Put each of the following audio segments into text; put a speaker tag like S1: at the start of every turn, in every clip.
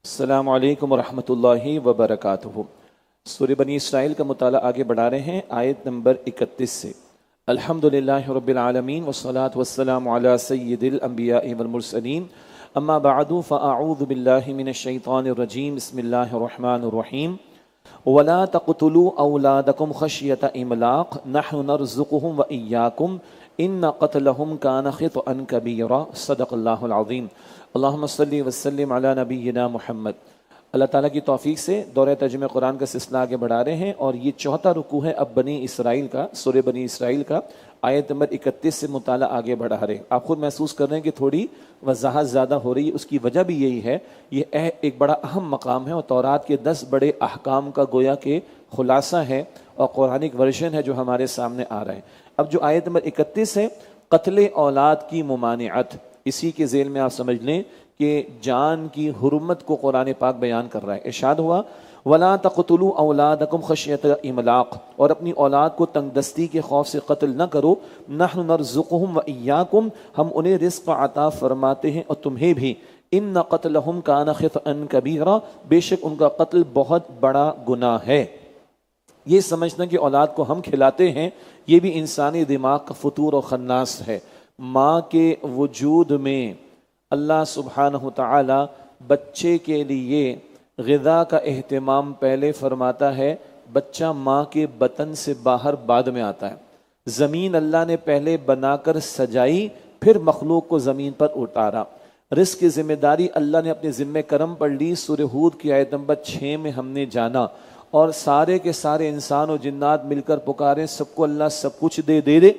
S1: السلام علیکم ورحمۃ اللہ وبرکاتہ۔ سورہ بنی اسرائیل کا مطالعہ آگے بڑھا رہے ہیں آیت نمبر 31 سے۔ الحمدللہ رب العالمین والصلاة والسلام علی سید الانبیاء والمرسلین، اما بعد فاعوذ باللہ من الشیطان الرجیم، بسم اللہ الرحمن الرحیم۔ وَلَا تَقْتُلُوا أَوْلَادَكُمْ خَشْيَةَ إِمْلَاقٍ نَحْنُ نَرْزُقُهُمْ وَإِيَّاكُمْ إِنَّ قَتْلَهُمْ كَانَ خِطْئًا كَبِيرًا صدق اللہ العظیم۔ اللہم صلی وسلم علی نبینا محمد۔ اللہ تعالیٰ کی توفیق سے دورہ ترجمہ قرآن کا سلسلہ آگے بڑھا رہے ہیں، اور یہ چوتھا رکوع ہے اب بنی اسرائیل کا، سورہ بنی اسرائیل کا، آیت نمبر 31 سے مطالعہ آگے بڑھا رہے ہیں۔ آپ خود محسوس کر رہے ہیں کہ تھوڑی وضاحت زیادہ ہو رہی ہے، اس کی وجہ بھی یہی ہے، یہ ایک بڑا اہم مقام ہے اور تورات کے 10 بڑے احکام کا گویا کہ خلاصہ ہے اور قرآنک ورژن ہے جو ہمارے سامنے آ رہا ہے۔ اب جو آیت نمبر 31 ہے، قتل اولاد کی ممانعت، اسی کے ذیل میں آپ سمجھ لیں کہ جان کی حرمت کو قرآن پاک بیان کر رہا ہے۔ ارشاد ہوا وَلَا تَقْتُلُوا أَوْلَادَكُمْ خَشْيَةَ إِمْلَاقٍ، اور اپنی اولاد کو تنگ دستی کے خوف سے قتل نہ کرو۔ نَحْنُ نَرْزُقُهُمْ وَإِيَّاكُمْ، ہم انہیں رزق عطا فرماتے ہیں اور تمہیں بھی۔ إِنَّ قَتْلَهُمْ كَانَ خِطْئًا كَبِيرًا، بے شک ان کا قتل بہت بڑا گناہ ہے۔ یہ سمجھنا کہ اولاد کو ہم کھلاتے ہیں، یہ بھی انسانی دماغ کا فطور و خناس ہے۔ ماں کے وجود میں اللہ سبحانہ تعالی بچے کے لیے غذا کا اہتمام پہلے فرماتا ہے، بچہ ماں کے بطن سے باہر بعد میں آتا ہے۔ زمین اللہ نے پہلے بنا کر سجائی، پھر مخلوق کو زمین پر اتارا۔ رزق کی ذمہ داری اللہ نے اپنے ذمہ کرم پر لی، سورہ ہود کی آیت نمبر 6 میں ہم نے جانا، اور سارے کے سارے انسان و جنات مل کر پکارے سب کو اللہ سب کچھ دے دے،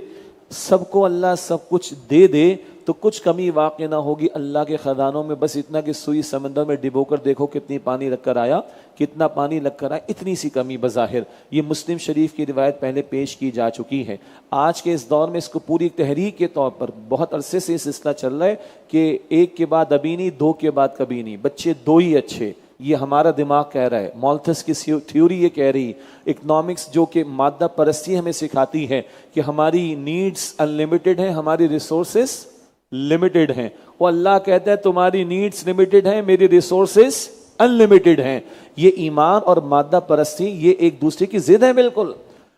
S1: سب کو اللہ سب کچھ دے دے تو کچھ کمی واقع نہ ہوگی اللہ کے خزانوں میں، بس اتنا کہ سوئی سمندر میں ڈبو کر دیکھو کتنی پانی لگ کر آیا، کتنا پانی لگ کر آیا، اتنی سی کمی بظاہر۔ یہ مسلم شریف کی روایت پہلے پیش کی جا چکی ہے۔ آج کے اس دور میں اس کو پوری تحریک کے طور پر بہت عرصے سے یہ سلسلہ چل رہا ہے کہ ایک کے بعد ابھی نہیں، دو کے بعد کبھی نہیں، بچے دو ہی اچھے، یہ ہمارا دماغ کہہ رہا ہے، مالتھس کی تھیوری یہ کہہ رہی، اکنامکس جو کہ مادہ پرستی ہمیں سکھاتی ہے کہ ہماری نیڈز انلیمیٹڈ ہیں، ہماری ریسورسز لمیٹڈ ہیں، وہ اللہ کہتا ہے تمہاری نیڈز لمیٹڈ ہیں، میری ریسورسز انلیمیٹڈ ہیں۔ یہ ایمان اور مادہ پرستی یہ ایک دوسرے کی ضد ہے بالکل۔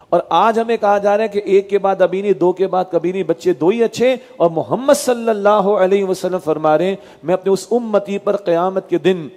S1: اور آج ہمیں کہا جا رہا ہے کہ ایک کے بعد ابھی نہیں، دو کے بعد کبھی نہیں، بچے دو ہی اچھے، اور محمد صلی اللہ علیہ وسلم فرما رہے ہیں میں اپنے اس امتی پر قیامت کے دن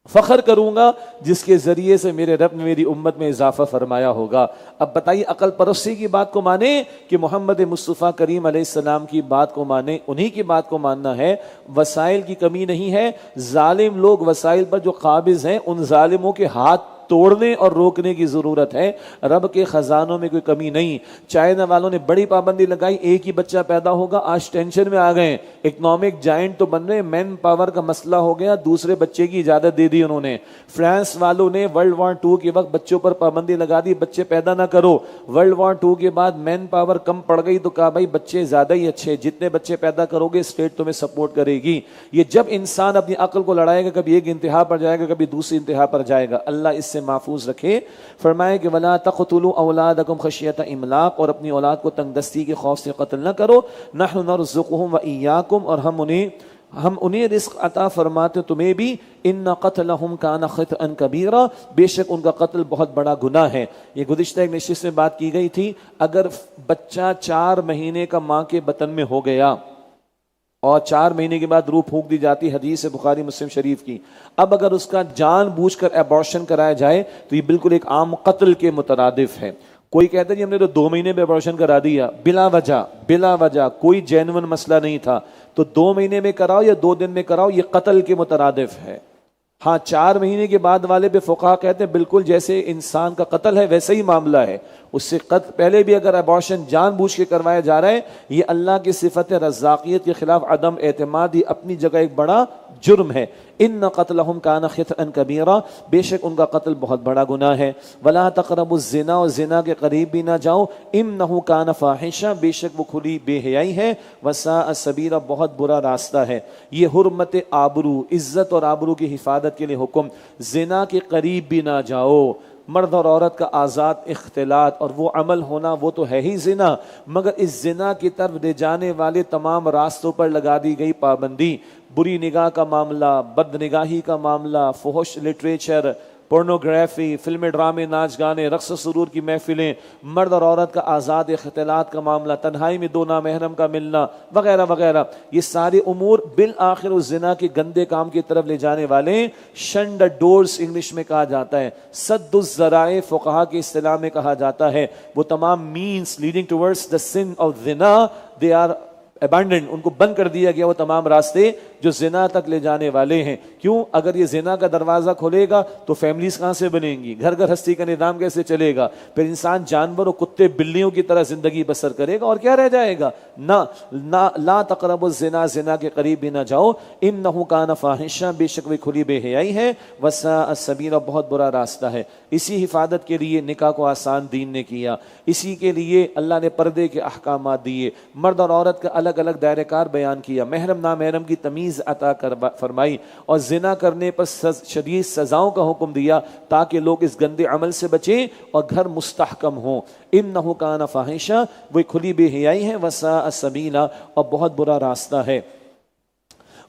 S1: فخر کروں گا جس کے ذریعے سے میرے رب نے میری امت میں اضافہ فرمایا ہوگا۔ اب بتائیے عقل پرستی کی بات کو مانے کہ محمد مصطفیٰ کریم علیہ السلام کی بات کو مانے، انہی کی بات کو ماننا ہے۔ وسائل کی کمی نہیں ہے، ظالم لوگ وسائل پر جو قابض ہیں ان ظالموں کے ہاتھ توڑنے اور روکنے کی ضرورت ہے۔ رب کے خزانوں میں کوئی کمی نہیں۔ چائنا والوں نے بڑی پابندی لگائی، ایک ہی بچہ پیدا ہوگا، آج ٹینشن میں آ گئے، اکنامک جائنٹ تو بن رہے، مین پاور کا مسئلہ ہو گیا، دوسرے بچے کی اجازت دے دی انہوں نے۔ فرانس والوں نے ورلڈ وار 2 کے وقت بچوں پر پابندی لگا دی، بچے پیدا نہ کرو۔ ورلڈ وار 2 کے بعد مین پاور کم پڑ گئی تو کہا بھائی بچے زیادہ ہی اچھے، جتنے بچے پیدا کرو گے اسٹیٹ تمہیں سپورٹ کرے گی۔ یہ جب انسان اپنی عقل کو لڑائے گا، کبھی ایک انتہا پر جائے گا، کبھی دوسری انتہا پر جائے گا۔ اللہ اس سے محفوظ رکھے۔ فرمائے کہ وَلَا تَقْتُلُوا أَوْلَادَكُمْ خَشْيَةَ إِمْلَاقٍ، اور اپنی اولاد کو تنگ دستی کے خوف سے قتل نہ کرو۔ نَحْنُ نَرْزُقُهُمْ وَإِيَّاكُمْ، اور ہم انہیں رزق عطا فرماتے تمہیں بھی۔ إِنَّ قَتْلَهُمْ كَانَ خِطْئًا كَبِيرًا، بے شک ان کا قتل بہت بڑا گناہ ہے۔ یہ گزشتہ ایک نشست میں بات کی گئی تھی، اگر بچہ 4 مہینے کا ماں کے بطن میں ہو گیا اور 4 مہینے کے بعد روح پھونک دی جاتی، حدیث ہے بخاری مسلم شریف کی، اب اگر اس کا جان بوجھ کر ایبارشن کرایا جائے تو یہ بالکل ایک عام قتل کے مترادف ہے۔ کوئی کہتا ہے جی ہم نے تو 2 مہینے میں ایبارشن کرا دیا، بلا وجہ کوئی جینون مسئلہ نہیں تھا، تو 2 مہینے میں کراؤ یا 2 دن میں کراؤ، یہ قتل کے مترادف ہے۔ ہاں 4 مہینے کے بعد والے پہ فقہا کہتے ہیں بالکل جیسے انسان کا قتل ہے ویسے ہی معاملہ ہے، اس سے پہلے بھی اگر ایبارشن جان بوجھ کے کروایا جا رہا ہے، یہ اللہ کی صفت رزاقیت کے خلاف عدم اعتماد، یہ اپنی جگہ ایک بڑا جرم ہے۔ ان قتلہم کان خطئا کبیرا، بے شک ان کا قتل بہت بڑا گناہ ہے۔ ولا تقربوا الزنا، اور زنا کے قریب بھی نہ جاؤ، انہ کان فاحشہ، بے شک وہ کھلی بے حیائی ہے، وساء سبیلا، بہت برا راستہ ہے۔ یہ حرمت آبرو، عزت اور آبرو کی حفاظت کے لیے حکم، زنا کے قریب بھی نہ جاؤ۔ مرد اور عورت کا آزاد اختلاط اور وہ عمل ہونا وہ تو ہے ہی زنا، مگر اس زنا کی طرف لے جانے والے تمام راستوں پر لگا دی گئی پابندی، بری نگاہ کا معاملہ، بد نگاہی کا معاملہ، فحش لٹریچر، پورنوگرافی، فلمیں، ڈرامے، ناچ گانے، رقص و سرور کی محفلیں، مرد اور عورت کا آزاد اختلاط کا معاملہ، تنہائی میں دو نامحرم کا ملنا وغیرہ وغیرہ، یہ سارے امور بالآخر اس زنا کے گندے کام کی طرف لے جانے والے شن دا ڈورز انگلش میں کہا جاتا ہے، سد الذرائع فقہا کی اصطلاح میں کہا جاتا ہے، وہ تمام means leading towards the sin of زنا دے آر ابینڈنڈ، ان کو بند کر دیا گیا وہ تمام راستے جو زنا تک لے جانے والے ہیں۔ کیوں؟ اگر یہ زنا کا دروازہ کھولے گا تو فیملیز کہاں سے بنیں گی، گھر گھر ہستی کا نظام کیسے چلے گا، پھر انسان جانور اور کتے بلیوں کی طرح زندگی بسر کرے گا اور کیا رہ جائے گا؟ نہ لا تقربوا الزنا، زنا کے قریب بھی نہ جاؤ، انہ کان فاحشہ، بے شک وہ کھلی بے حیائی ہے، وساء السبیل، بہت برا راستہ ہے۔ اسی حفاظت کے لیے نکاح کو آسان دین نے کیا، اسی کے لیے اللہ نے پردے کے احکامات دیے، مرد اور عورت کا الگ الگ دائرہ کار بیان کیا، محرم نامحرم کی تمیز عطا فرمائی، اور زنا کرنے پر شدید سزاؤں کا حکم دیا تاکہ لوگ اس گندے عمل سے بچیں اور گھر مستحکم ہوں۔ انہ کان فاحشہ، وہ کھلی بے حیائی ہے، وساء سبیلا، اور بہت برا راستہ ہے۔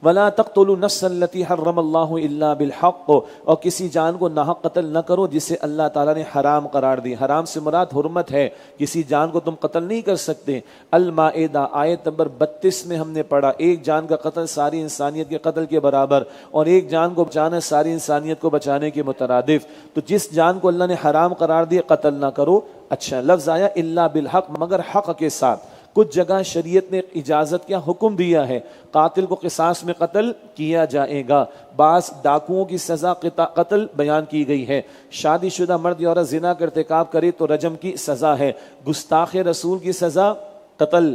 S1: وَلَا تَقْتُلُوا النَّفْسَ الَّتِي حَرَّمَ اللَّهُ إِلَّا بِالْحَقِّ، اور کسی جان کو ناحق قتل نہ کرو جسے اللہ تعالیٰ نے حرام قرار دی۔ حرام سے مراد حرمت ہے، کسی جان کو تم قتل نہیں کر سکتے۔ المائدہ آیت نمبر 32 میں ہم نے پڑھا، ایک جان کا قتل ساری انسانیت کے قتل کے برابر، اور ایک جان کو بچانا ساری انسانیت کو بچانے کے مترادف۔ تو جس جان کو اللہ نے حرام قرار دیا قتل نہ کرو۔ اچھا لفظ آیا الا بالحق، مگر حق کے ساتھ۔ کچھ جگہ شریعت نے اجازت کیا حکم دیا ہے، قاتل کو قصاص میں قتل کیا جائے گا، بعض ڈاکوؤں کی سزا قتل بیان کی گئی ہے، شادی شدہ مرد یا عورت زنا کا ارتکاب کرے تو رجم کی سزا ہے، گستاخ رسول کی سزا قتل،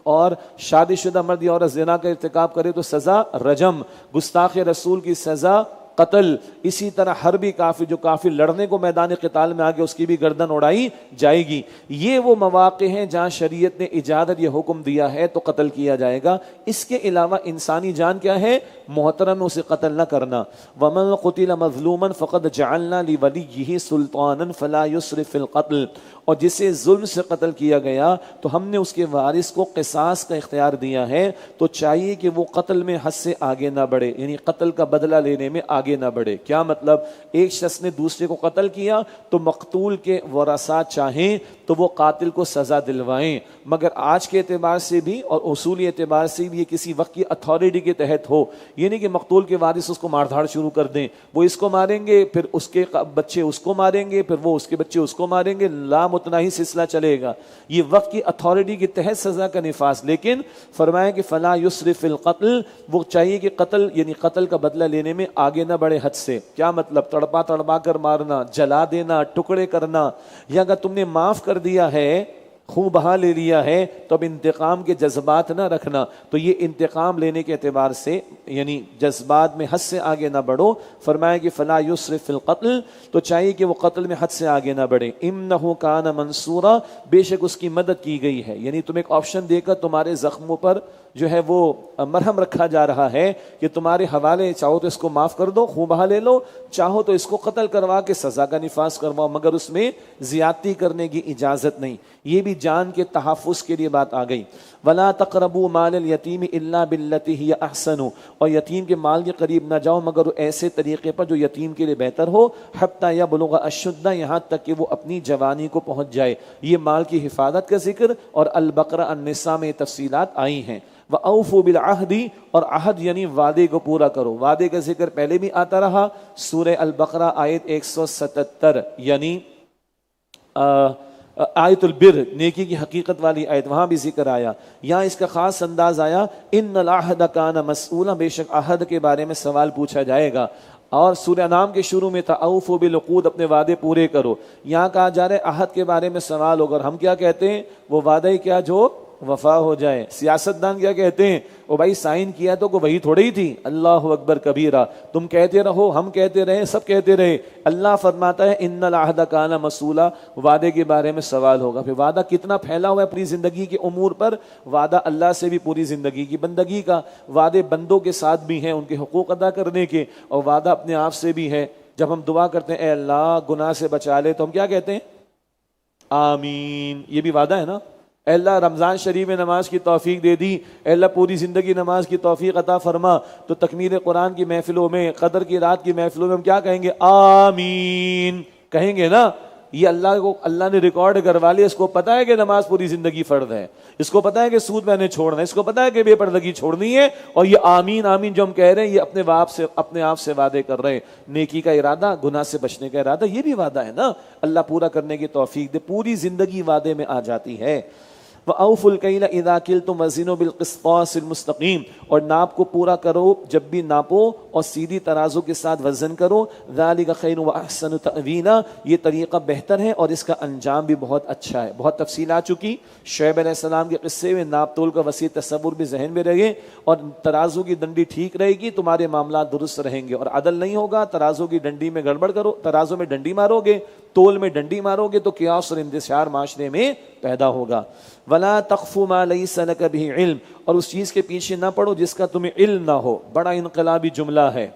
S1: اور شادی شدہ مرد یا عورت زنا کا ارتکاب کرے تو سزا رجم، گستاخ رسول کی سزا قتل۔ اسی طرح حربی کافر، جو کافر لڑنے کو میدان قتال میں آگے، اس کی بھی گردن اڑائی جائے گی۔ یہ وہ مواقع ہیں جہاں شریعت نے اجازت، یہ حکم دیا ہے تو قتل کیا جائے گا۔ اس کے علاوہ انسانی جان کیا ہے؟ محترم، اسے قتل نہ کرنا۔ وَمَنْ قُتِلَ مَظْلُومًا فَقَدْ جَعَلْنَا لِوَلِيِّهِ سُلْطَانًا فَلَا يُسْرِفْ فِي الْقَتْلِ، اور جسے ظلم سے قتل کیا گیا تو ہم نے اس کے وارث کو قصاص کا اختیار دیا ہے، تو چاہیے کہ وہ قتل میں حد سے آگے نہ بڑھے، یعنی قتل کا بدلہ لینے میں آگے نہ بڑھے۔ کیا مطلب؟ ایک شخص نے دوسرے کو قتل کیا تو مقتول کے ورثاء چاہیں تو وہ قاتل کو سزا دلوائیں، مگر آج کے اعتبار سے بھی اور اصولی اعتبار سے بھی یہ کسی وقت کی اتھارٹی کے تحت ہو، یہ نہیں کہ مقتول کے وارث اس کو مار دھاڑ شروع کر دیں، وہ اس کو ماریں گے، پھر اس کے بچے اس کو ماریں گے، پھر وہ اس کے بچے اس کو ماریں گے، لامتناہی سلسلہ چلے گا۔ یہ وقت کی اتھارٹی کے تحت سزا کا نفاذ، لیکن فرمایا کہ فلا یسرف فی القتل، وہ چاہیے کہ قتل یعنی قتل کا بدلہ لینے میں آگے نہ بڑھے حد سے۔ کیا مطلب؟ تڑپا تڑپا کر مارنا، جلا دینا، ٹکڑے کرنا، یا اگر تم نے معاف کر دیا ہے، خون بہا لے لیا ہے، تو اب انتقام کے جذبات نہ رکھنا۔ تو یہ انتقام لینے کے اعتبار سے یعنی جذبات میں حد سے آگے نہ بڑھو۔ فرمایا کہ فلا یسرف فی القتل، تو چاہیے کہ وہ قتل میں حد سے آگے نہ بڑھے۔ انہ کان منصورا، بے شک اس کی مدد کی گئی ہے، یعنی تم ایک آپشن دے کر تمہارے زخموں پر جو ہے وہ مرہم رکھا جا رہا ہے کہ تمہارے حوالے، چاہو تو اس کو معاف کر دو، خون بہا لے لو، چاہو تو اس کو قتل کروا کے سزا کا نفاذ کرواؤ، مگر اس میں زیادتی کرنے کی اجازت نہیں۔ یہ بھی جان کے تحفظ کے لیے بات آ گئی۔ وَلَا تَقْرَبُوا مَالَ الْيَتِيمِ إِلَّا بِالَّتِي هِيَ أَحْسَنُ، اور یتیم کے مال کے قریب نہ جاؤ مگر ایسے طریقے پر جو یتیم کے لیے بہتر ہو، حَتَّى يَبْلُغَ أَشُدَّهُ، یہاں تک کہ وہ اپنی جوانی کو پہنچ جائے۔ یہ مال کی حفاظت کا ذکر اور البقرہ النساء میں تفصیلات آئی ہیں۔ وَأَوْفُوا بِالْعَهْدِ، اور عہد یعنی وعدے کو پورا کرو۔ وعدے کا ذکر پہلے بھی آتا رہا، سورہ البقرہ آیت 177، یعنی آیت البر، نیکی کی حقیقت والی آیت، وہاں بھی ذکر آیا۔ یہاں اس کا خاص انداز آیا، ان العہد کان مسئولا، بے شک عہد کے بارے میں سوال پوچھا جائے گا۔ اور سورہ انعام کے شروع میں تھا اوفوا بالعقود، اپنے وعدے پورے کرو۔ یہاں کہا جا رہا ہے عہد کے بارے میں سوال ہوگا، اور ہم کیا کہتے ہیں؟ وہ وعدہ ہی کیا جو وفا ہو جائے۔ سیاستدان کیا کہتے ہیں؟ او بھائی سائن کیا تو کو وہی تھوڑی ہی تھی، اللہ اکبر کبیرہ، تم کہتے رہو، ہم کہتے رہے، سب کہتے رہے۔ اللہ فرماتا ہے ان العہد کان مسئولا، وعدے کے بارے میں سوال ہوگا۔ پھر وعدہ کتنا پھیلا ہوا ہے اپنی زندگی کے امور پر، وعدہ اللہ سے بھی پوری زندگی کی بندگی کا، وعدے بندوں کے ساتھ بھی ہیں ان کے حقوق ادا کرنے کے، اور وعدہ اپنے آپ سے بھی ہے۔ جب ہم دعا کرتے ہیں اے اللہ گناہ سے بچا لے تو ہم کیا کہتے ہیں؟ آمین. یہ بھی وعدہ ہے نا. اے اللہ رمضان شریف میں نماز کی توفیق دے دی, اے اللہ پوری زندگی نماز کی توفیق عطا فرما, تو تکمیل قرآن کی محفلوں میں, قدر کی رات کی محفلوں میں ہم کیا کہیں گے؟ آمین کہیں گے نا. یہ اللہ نے ریکارڈ کروا لیا. اس کو پتا ہے کہ نماز پوری زندگی فرض ہے, اس کو پتا ہے کہ سود میں نے چھوڑنا ہے, اس کو پتا ہے کہ بے پردگی چھوڑنی ہے, اور یہ آمین آمین جو ہم کہہ رہے ہیں یہ اپنے آپ سے وعدے کر رہے ہیں. نیکی کا ارادہ, گناہ سے بچنے کا ارادہ, یہ بھی وعدہ ہے نا. اللہ پورا کرنے کی توفیق دے. پوری زندگی وعدے میں آ جاتی ہے. وَأَوْفُوا الْكَيْلَ إِذَا كِلْتُمْ وَزِنُوا بِالْقِسْطَاسِ الْمُسْتَقِيمِ, اور ناپ کو پورا کرو جب بھی ناپو اور سیدھی ترازو کے ساتھ وزن کرو. ذَلِكَ خَيْرٌ وَأَحْسَنُ تَأْوِيلًا, یہ طریقہ بہتر ہے اور اس کا انجام بھی بہت اچھا ہے. بہت تفصیل آ چکی. شعیب علیہ السلام کے قصے میں ناپ تول کا وسیع تصور بھی ذہن میں رہے, اور ترازو کی ڈنڈی ٹھیک رہے گی تمہارے معاملات درست رہیں گے, اور عدل نہیں ہوگا. ترازو کی ڈنڈی میں گڑبڑ کرو, ترازو میں ڈنڈی مارو گے, تول میں ڈنڈی مارو گے تو قیاس اور انتشار معاشرے میں پیدا ہوگا. وَلَا تَقْفُ مَا لَيْسَ لَكَ بِهِ علم, اور اس چیز کے پیچھے نہ پڑو جس کا تمہیں علم نہ ہو. بڑا انقلابی جملہ ہے.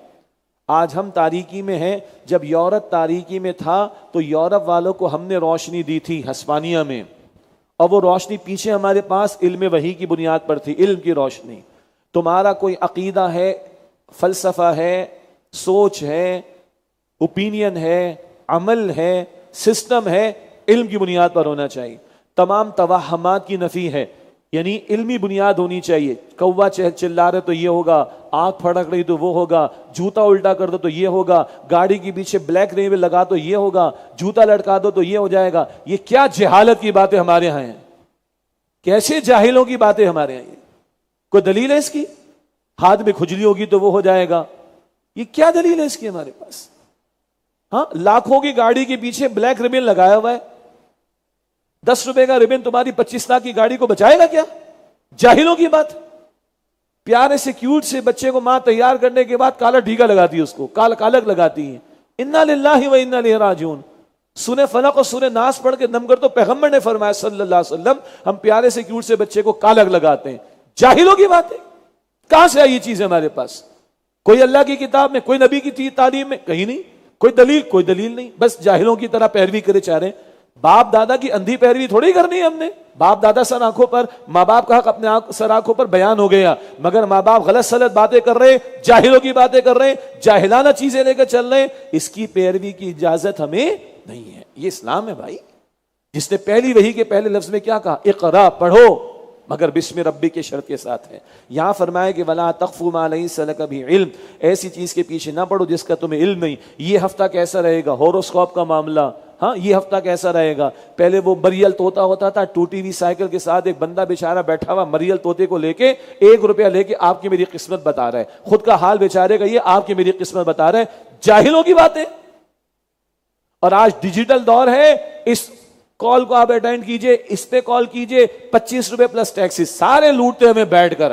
S1: آج ہم تاریکی میں ہیں, جب یورپ تاریکی میں تھا تو یورپ والوں کو ہم نے روشنی دی تھی ہسپانیہ میں, اور وہ روشنی پیچھے ہمارے پاس علم وحی کی بنیاد پر تھی, علم کی روشنی. تمہارا کوئی عقیدہ ہے, فلسفہ ہے, سوچ ہے, اوپینین ہے, عمل ہے, سسٹم ہے, علم کی بنیاد پر ہونا چاہیے. تمام توہمات کی نفی ہے, یعنی علمی بنیاد ہونی چاہیے. کوا چلا رہے تو یہ ہوگا, آنکھ پھڑک رہی تو وہ ہوگا, جوتا الٹا کر دو تو یہ ہوگا, گاڑی کے پیچھے بلیک ریوے لگا تو یہ ہوگا, جوتا لٹکا دو تو یہ ہو جائے گا. یہ کیا جہالت کی باتیں ہمارے ہاں ہیں, کیسے جاہلوں کی باتیں ہمارے یہاں. کوئی دلیل ہے اس کی؟ ہاتھ میں کھجلی ہوگی تو وہ ہو جائے گا, یہ کیا دلیل ہے اس کی ہمارے پاس؟ ہاں, لاکھوں کی گاڑی کے پیچھے بلیک ریبن لگایا ہوا ہے, 10 روپے کا ریبن تمہاری 25 لاکھ کی گاڑی کو بچائے گا کیا؟ جاہلوں کی بات. پیارے سے کیوٹ سے بچے کو ماں تیار کرنے کے بعد کالا ٹھیکا لگاتی ہے, اس کو کالک لگاتی ہے. انا للہ و انا الیہ راجعون. سورہ فلق اور سورہ ناس پڑھ کے دم کر تو پیغمبر نے فرمایا صلی اللہ علیہ وسلم, ہم پیارے سے کیوٹ سے بچے کو کالک لگاتے ہیں. جاہلوں کی بات ہے. کہاں سے آئی یہ چیز ہمارے پاس؟ کوئی اللہ کی کتاب میں, کوئی نبی کی تعلیم میں, کہیں نہیں. کوئی دلیل نہیں, بس جاہلوں کی طرح پیروی کرے چاہ رہے ہیں. باپ دادا کی اندھی پیروی تھوڑی کرنی ہے ہم نے. باپ دادا سر آنکھوں پر, ماں باپ کا حق اپنے سر آنکھوں پر بیان ہو گیا, مگر ماں باپ غلط سلط باتیں کر رہے, جاہلوں کی باتیں کر رہے, جاہلانہ چیزیں لے کر چل رہے. اس کی پیروی کی اجازت ہمیں نہیں ہے. یہ اسلام ہے بھائی, جس نے پہلی وحی کے پہلے لفظ میں کیا کہا؟ اقرا, پڑھو, مگر بسم ربی کے شرط کے ساتھ ہے. یہاں فرمایا کہ ولا تقف ما لیس لک بھی علم, ایسی چیز کے پیچھے نہ پڑو جس کا تمہیں علم نہیں. یہ ہفتہ کیسا رہے گا؟ ہوروسکوپ کا معاملہ. ہاں, یہ ہفتہ کیسا رہے گا؟ پہلے وہ مریل طوطا ہوتا تھا, ٹوٹی ہوئی سائیکل کے ساتھ ایک بندہ بیچارہ بیٹھا ہوا مریل طوطے کو لے کے 1 روپیہ لے کے آپ کی میری قسمت بتا رہا ہے. خود کا حال بیچارے کا یہ, آپ کی میری قسمت بتا رہا ہے. جاہلوں کی باتیں. اور آج ڈیجیٹل دور ہے, اس کال کو آپ اٹینڈ کیجئے, اس پہ کال کیجئے, 25 روپے پلس ٹیکسی, سارے لوٹتے ہمیں بیٹھ کر.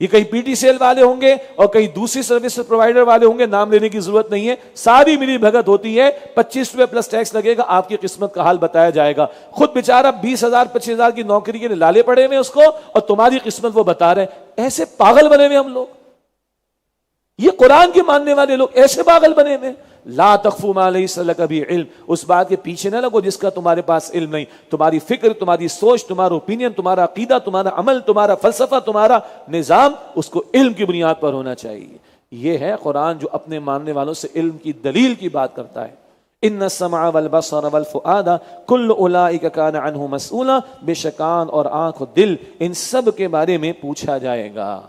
S1: یہ کہیں پی ٹی سیل والے ہوں گے اور کہیں دوسری سروس پرووائڈر والے ہوں گے, نام لینے کی ضرورت نہیں ہے, ساری ملی بھگت ہوتی ہے. 25 روپے پلس ٹیکس لگے گا, آپ کی قسمت کا حال بتایا جائے گا. خود بیچارہ 20,000 25,000 کی نوکری کے لیے لالے پڑے ہوئے اس کو, اور تمہاری قسمت وہ بتا رہے ہیں. ایسے پاگل بنے ہوئے ہم لوگ, یہ قرآن کے ماننے والے لوگ ایسے پاگل بنے ہوئے. لا تخفوا ما لیس لک بھی علم, اس بات کے پیچھے نہ لگو جس کا تمہارے پاس علم نہیں. تمہاری فکر, تمہاری سوچ, تمہارا اوپینین, تمہارا عقیدہ, تمہارا عمل, تمہارا فلسفہ, تمہارا نظام, اس کو علم کی بنیاد پر ہونا چاہیے. یہ ہے قرآن جو اپنے ماننے والوں سے علم کی دلیل کی بات کرتا ہے. ان السمع والبصر والفؤاد کل اولئک کان عنہ مسئولا, بے شک کان اور آنکھ اور دل ان سب کے بارے میں پوچھا جائے گا.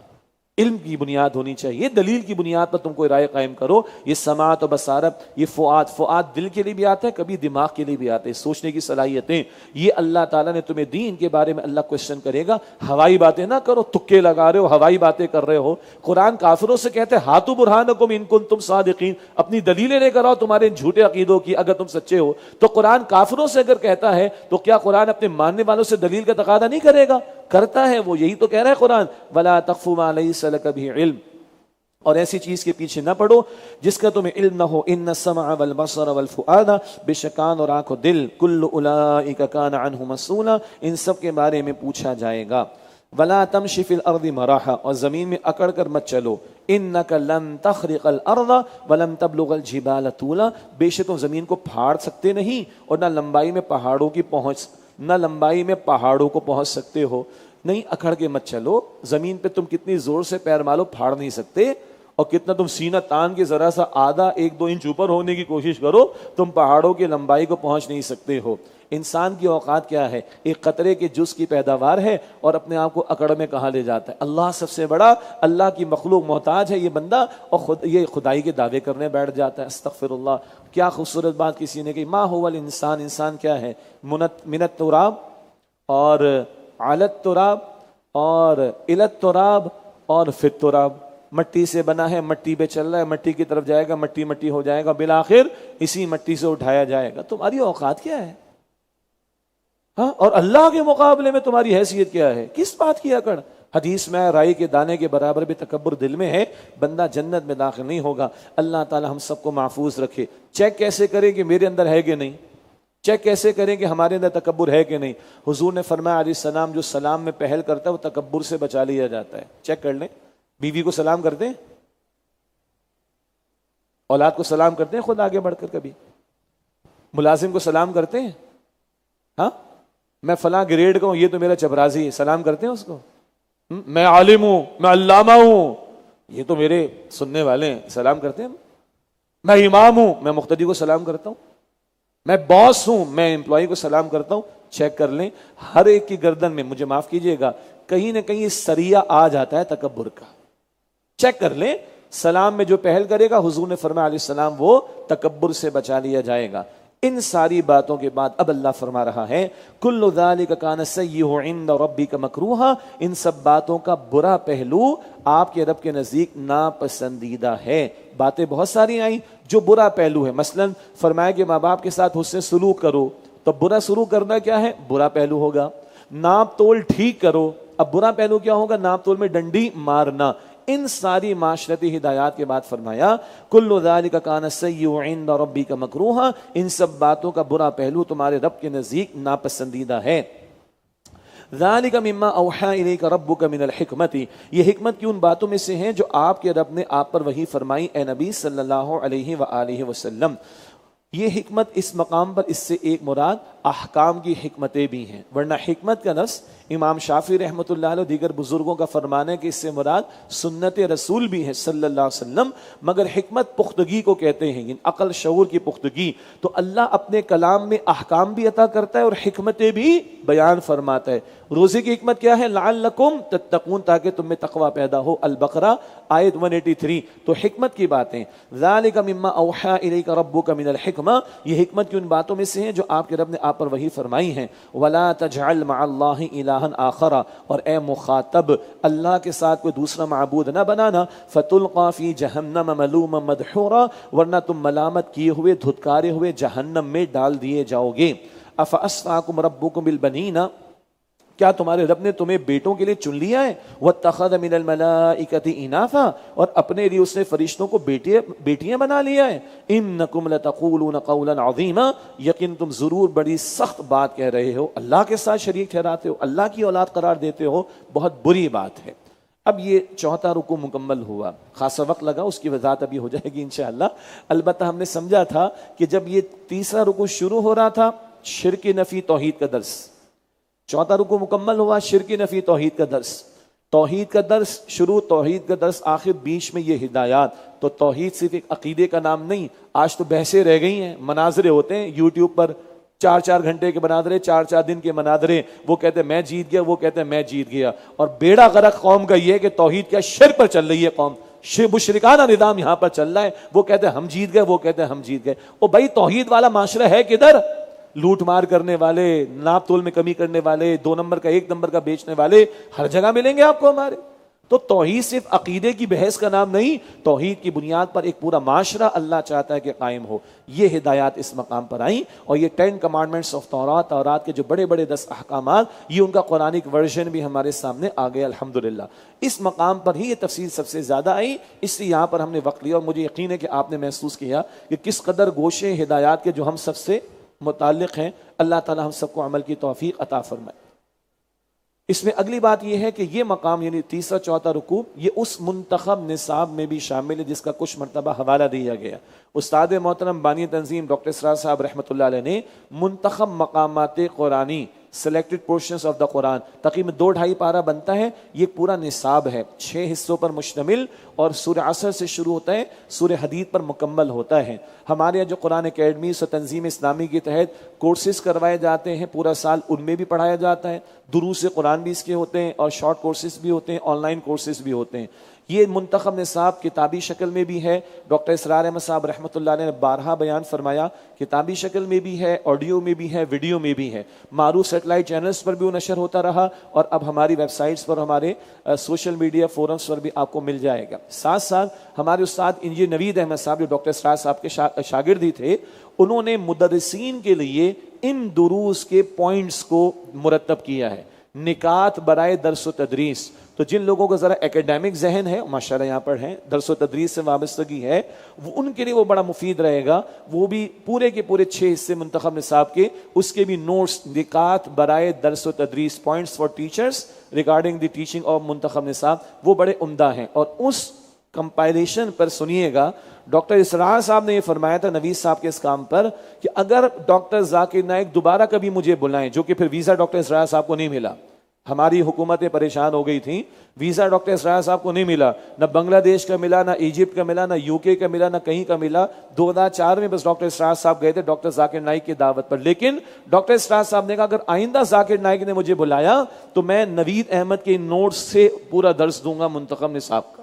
S1: علم کی بنیاد ہونی چاہیے, دلیل کی بنیاد پر تم کوئی رائے قائم کرو. یہ سماعت و بصارت, یہ فؤاد دل کے لیے بھی آتا ہے, کبھی دماغ کے لیے بھی آتا ہے, سوچنے کی صلاحیتیں. یہ اللہ تعالیٰ نے تمہیں دی, ان کے بارے میں اللہ کوشچن کرے گا. ہوائی باتیں نہ کرو, تکے لگا رہے ہو, ہوائی باتیں کر رہے ہو. قرآن کافروں سے کہتے ہیں ہاتو برہانکم ان کنتم صادقین, اپنی دلیلیں لے کر آؤ تمہارے جھوٹے عقیدوں کی اگر تم سچے ہو. تو قرآن کافروں سے اگر کہتا ہے تو کیا قرآن اپنے ماننے والوں سے دلیل کا تقاضا نہیں کرے گا؟ کرتا ہے. وہ یہی تو کہہ رہا ہے قرآن, ولا تقف ما لیس لک بھی علم, اور ایسی چیز کے پیچھے نہ پڑو جس کا تمہیں علم نہ ہو. ان السمع والبصر والفؤاد, بے شک کان اور آنکھ و دل, کل اولئک کان عنہ مسئولا, ان سب کے بارے میں پوچھا جائے گا. ولا تمشی فی الارض مراحا، اور زمین میں اکڑ کر مت چلو، انک لن تخرق الارض ولن تبلغ الجبال طولا، بے شک تم زمین کو پھاڑ سکتے نہیں اور نہ لمبائی میں پہاڑوں کو پہنچ سکتے ہو۔ نہیں، اکڑ کے مت چلو، زمین پہ تم کتنی زور سے پیر مارو پھاڑ نہیں سکتے، اور کتنا تم سینہ تان کے ذرا سا آدھا 1-2 انچ اوپر ہونے کی کوشش کرو، تم پہاڑوں کی لمبائی کو پہنچ نہیں سکتے ہو۔ انسان کی اوقات کیا ہے؟ ایک قطرے کے جز کی پیداوار ہے اور اپنے آپ کو اکڑ میں کہاں لے جاتا ہے۔ اللہ سب سے بڑا، اللہ کی مخلوق محتاج ہے یہ بندہ، اور یہ خدائی کے دعوے کرنے بیٹھ جاتا ہے۔ استغفر اللہ، کیا خوبصورت بات کسی نے کہی، ما هو الانسان، انسان کیا ہے؟ من التراب اور علی التراب اور الی التراب اور فی التراب، مٹی سے بنا ہے، مٹی پہ چل رہا ہے، مٹی کی طرف جائے گا، مٹی مٹی ہو جائے گا، بالآخر اسی مٹی سے اٹھایا جائے گا۔ تمہاری اوقات کیا ہے؟ ہاں، اور اللہ کے مقابلے میں تمہاری حیثیت کیا ہے؟ کس بات کی اکڑ؟ حدیث میں رائی کے دانے کے برابر بھی تکبر دل میں ہے، بندہ جنت میں داخل نہیں ہوگا۔ اللہ تعالی ہم سب کو محفوظ رکھے۔ چیک کیسے کریں کہ میرے اندر ہے کہ نہیں؟ چیک کیسے کریں کہ ہمارے اندر تکبر ہے کہ نہیں؟ حضور نے فرمایا علیہ السلام جو سلام میں پہل کرتا ہے وہ تکبر سے بچا لیا جاتا ہے۔ چیک کر لیں، بیوی کو سلام کرتے ہیں، اولاد کو سلام کرتے ہیں خود آگے بڑھ کر، کبھی ملازم کو سلام کرتے ہیں؟ ہاں، میں فلاں گریڈ کا ہوں، یہ تو میرا چپرازی ہے، سلام کرتے ہیں اس کو؟ میں عالم ہوں، میں علامہ ہوں، یہ تو میرے سننے والے ہیں، سلام کرتے ہیں؟ میں امام ہوں، میں مقتدی کو سلام کرتا ہوں، میں باس ہوں، میں امپلائی کو سلام کرتا ہوں۔ چیک کر لیں، ہر ایک کی گردن میں، مجھے معاف کیجئے گا، کہیں نہ کہیں سریا آ جاتا ہے تکبر کا۔ چیک کر لیں، سلام میں جو پہل کرے گا، حضور نے فرمایا علیہ السلام، وہ تکبر سے بچا لیا جائے گا۔ ان ساری باتوں کے بعد اب اللہ فرما رہا ہے کل ذالک کان سیئہ عند ربک مکروہا، ان سب باتوں کا برا پہلو آپ کے رب کے نزدیک ناپسندیدہ ہے۔ باتیں بہت ساری آئیں جو برا پہلو ہے، مثلا فرمایا کہ ماں باپ کے ساتھ حسن سلوک کرو، تو برا سلوک کرنا کیا ہے؟ برا پہلو ہوگا۔ ناپ تول ٹھیک کرو، اب برا پہلو کیا ہوگا؟ ناپ تول میں ڈنڈی مارنا۔ ان ساری معاشرتی ہدایات کے بعد فرمایا کل ذالک کان سیئہ عند ربک مکروہا، ان سب باتوں کا برا پہلو تمہارے رب کے نزدیک ناپسندیدہ ہے۔ ذالک مما اوحی الیک ربک من الحکمت، یہ حکمت کی ان باتوں میں سے ہیں جو آپ کے رب نے آپ پر وحی فرمائی اے نبی صلی اللہ علیہ وآلہ وسلم۔ یہ حکمت اس مقام پر اس سے ایک مراد احکام کی حکمتیں بھی ہیں، ورنہ حکمت کا لفظ امام شافعی رحمۃ اللہ علیہ دیگر بزرگوں کا فرمان ہے کہ اس سے مراد سنت رسول بھی ہے صلی اللہ علیہ وسلم، مگر حکمت پختگی کو کہتے ہیں، عقل شعور کی پختگی۔ تو اللہ اپنے کلام میں احکام بھی عطا کرتا ہے اور حکمتیں بھی بیان فرماتا ہے۔ روزے کی حکمت کیا ہے؟ لعلکم تتقون، تاکہ تم میں تقوی پیدا ہو، البقرہ آیت 183۔ تو حکمت کی باتیں، ذالک مما اوحی الیک ربک من الحکمہ، یہ حکمت کی ان باتوں میں سے ہیں جو آپ کے رب نے آپ پر وحی فرمائی ہیں۔ ولا تجعل مع اللہ الہا آخر، اور اے مخاطب اللہ کے ساتھ کوئی دوسرا معبود نہ بنانا، فتلقى فی جہنم ملوما مدحورا، ورنہ تم ملامت کیے ہوئے دھتکارے ہوئے جہنم میں ڈال دیے جاؤ گے۔ افاصفاکم ربکم بالبنین، کیا تمہارے رب نے تمہیں بیٹوں کے لیے چن لیا ہے؟ واتخذ من الملائکۃ اناثا، اور اپنے لیے اس نے فرشتوں کو بیٹیاں بنا لیا ہے۔ انکم لتقولون قولا عظیما، یقین تم ضرور بڑی سخت بات کہہ رہے ہو، اللہ کے ساتھ شریک ٹھہراتے ہو، اللہ کی اولاد قرار دیتے ہو، بہت بری بات ہے۔ اب یہ چوتھا رکوع مکمل ہوا، خاصا وقت لگا، اس کی وضاحت ابھی ہو جائے گی انشاءاللہ۔ البتہ ہم نے سمجھا تھا کہ جب یہ تیسرا رکوع شروع ہو رہا تھا، شرک نفی توحید کا درس، چوتھا رکوع مکمل ہوا، شرک نفی توحید کا درس، توحید کا درس شروع، توحید کا درس آخر، بیچ میں یہ ہدایات۔ تو توحید صرف ایک عقیدے کا نام نہیں، آج تو بحثیں رہ گئی ہیں، مناظرے ہوتے ہیں یوٹیوب پر، 4 گھنٹے کے مناظرے، 4 دن کے مناظرے، وہ کہتے ہیں میں جیت گیا، وہ کہتے ہیں میں جیت گیا، اور بیڑا غرق قوم کا یہ ہے کہ توحید کیا شرک پر چل رہی ہے قوم، مشرکانہ نظام یہاں پر چل رہا ہے، وہ کہتے ہیں ہم جیت گئے، وہ کہتے ہیں ہم جیت گئے۔ او بھائی توحید والا معاشرہ ہے کدھر؟ لوٹ مار کرنے والے، ناپ تول میں کمی کرنے والے، 2 نمبر کا 1 نمبر کا بیچنے والے ہر جگہ ملیں گے آپ کو ہمارے۔ تو توحید صرف عقیدے کی بحث کا نام نہیں، توحید کی بنیاد پر ایک پورا معاشرہ اللہ چاہتا ہے کہ قائم ہو۔ یہ ہدایات اس مقام پر آئیں، اور یہ 10 کمانڈمنٹس آف تورات، تورات کے جو بڑے بڑے 10 احکامات، یہ ان کا قرآنک ورژن بھی ہمارے سامنے آ گیا الحمدللہ۔ اس مقام پر ہی یہ تفصیل سب سے زیادہ آئی، اس لیے یہاں پر ہم نے وقت لیا، اور مجھے یقین ہے کہ آپ نے محسوس کیا کہ کس قدر گوشے ہدایات کے جو ہم سب سے متعلق ہیں۔ اللہ تعالی ہم سب کو عمل کی توفیق عطا فرمائے۔ اس میں اگلی بات یہ ہے کہ یہ مقام یعنی تیسرا چوتھا رکوع یہ اس منتخب نصاب میں بھی شامل ہے جس کا کچھ مرتبہ حوالہ دیا گیا. استاد محترم بانی تنظیم ڈاکٹر اسرار صاحب رحمۃ اللہ علیہ نے منتخب مقامات قرآنی سلیکٹڈ پورشنز آف دا قرآن تقریباً 2-2.5 پارہ بنتا ہے. یہ پورا نصاب ہے 6 حصوں پر مشتمل اور سورہ عصر سے شروع ہوتا ہے سورہ حدید پر مکمل ہوتا ہے. ہمارے یہاں جو قرآن اکیڈمیز اور تنظیم اسلامی کے تحت کورسز کروائے جاتے ہیں پورا سال ان میں بھی پڑھایا جاتا ہے. دروس قرآن بھی اس کے ہوتے ہیں اور شارٹ کورسز بھی ہوتے ہیں, آن لائن کورسز بھی ہوتے ہیں. یہ منتخب نصاب کتابی شکل میں بھی ہے. ڈاکٹر اسرار احمد صاحب رحمۃ اللہ علیہ نے بارہا بیان فرمایا کتابی شکل میں بھی ہے, آڈیو میں بھی ہے, ویڈیو میں بھی ہے. معروف سیٹلائٹ چینلز پر بھی وہ نشر ہوتا رہا اور اب ہماری ویب سائٹس پر ہمارے سوشل میڈیا فورمز پر بھی آپ کو مل جائے گا. ساتھ ساتھ ہمارے استاد انجینئر نوید احمد صاحب جو ڈاکٹر اسرار صاحب کے شاگرد ہی تھے انہوں نے مدرسین کے لیے ان دروس کے پوائنٹس کو مرتب کیا ہے. نکات برائے درس و تدریس, تو جن لوگوں کا ذرا ایکیڈیمک ذہن ہے ماشاءاللہ یہاں پر ہیں, درس و تدریس سے وابستگی ہے, وہ ان کے لیے وہ بڑا مفید رہے گا. وہ بھی پورے کے پورے 6 حصے منتخب نصاب کے, اس کے بھی نوٹس نکات برائے درس و تدریس points for teachers regarding the teaching of منتخب نصاب وہ بڑے عمدہ ہیں. اور اس کمپائلیشن پر سنیے گا ڈاکٹر اسرار صاحب نے یہ فرمایا تھا نوید صاحب کے اس کام پر کہ اگر ڈاکٹر ذاکر نائک دوبارہ کبھی مجھے بلائیں, جو کہ پھر ویزا ڈاکٹر اسرار صاحب کو نہیں ملا, ہماری حکومتیں پریشان ہو گئی تھیں, ویزا ڈاکٹر اسرار صاحب کو نہیں ملا, نہ بنگلہ دیش کا ملا, نہ ایجپٹ کا ملا, نہ UK کا ملا, نہ کہیں کا ملا. 2004 میں بس ڈاکٹر اسرار صاحب گئے تھے ڈاکٹر ذاکر نائک کی دعوت پر. لیکن ڈاکٹر اسرار صاحب نے کہا اگر آئندہ ذاکر نائک نے مجھے بلایا تو میں نوید احمد کے نوٹس سے پورا درس دوں گا منتخب نصاب کا.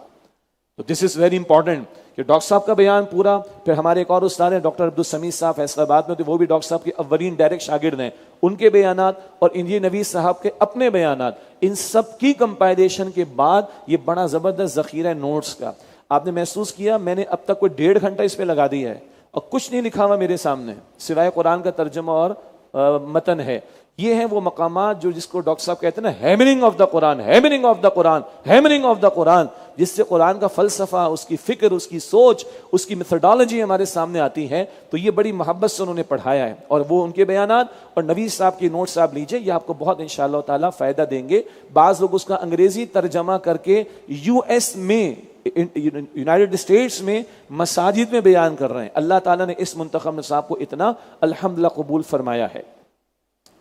S1: تو دس از ویری امپورٹنٹ کہ ڈاکٹر صاحب کا بیان پورا. پھر ہمارے ایک اور استاد ہیں ڈاکٹر عبدالسمیع صاحب فیصل آباد میں, تو وہ بھی ڈاکٹر صاحب کے اولین ڈائریکٹ شاگرد ہیں, ان کے بیانات اور انجینئر نوید صاحب کے اپنے بیانات, ان سب کی کمپائلیشن کے بعد یہ بڑا زبردست ذخیرہ نوٹس کا. آپ نے محسوس کیا میں نے اب تک کوئی 1.5 گھنٹہ اس پہ لگا دیا ہے اور کچھ نہیں لکھا ہوا میرے سامنے سوائے قرآن کا ترجمہ اور متن ہے. یہ ہیں وہ مقامات جو جس کو ڈاکٹر صاحب کہتے ہیں نا hammering of the Quran, hammering of the Quran, hammering of the Quran, جس سے قرآن کا فلسفہ, اس کی فکر, اس کی سوچ, اس کی میتھڈالوجی ہمارے سامنے آتی ہے. تو یہ بڑی محبت سے انہوں نے پڑھایا ہے اور وہ ان کے بیانات اور نوید صاحب کی نوٹس آپ لیجئے, یہ آپ کو بہت انشاءاللہ تعالی فائدہ دیں گے. بعض لوگ اس کا انگریزی ترجمہ کر کے US میں یونائٹڈ اسٹیٹس میں مساجد میں بیان کر رہے ہیں. اللہ تعالیٰ نے اس منتخب نصاب کو اتنا الحمدللہ قبول فرمایا ہے.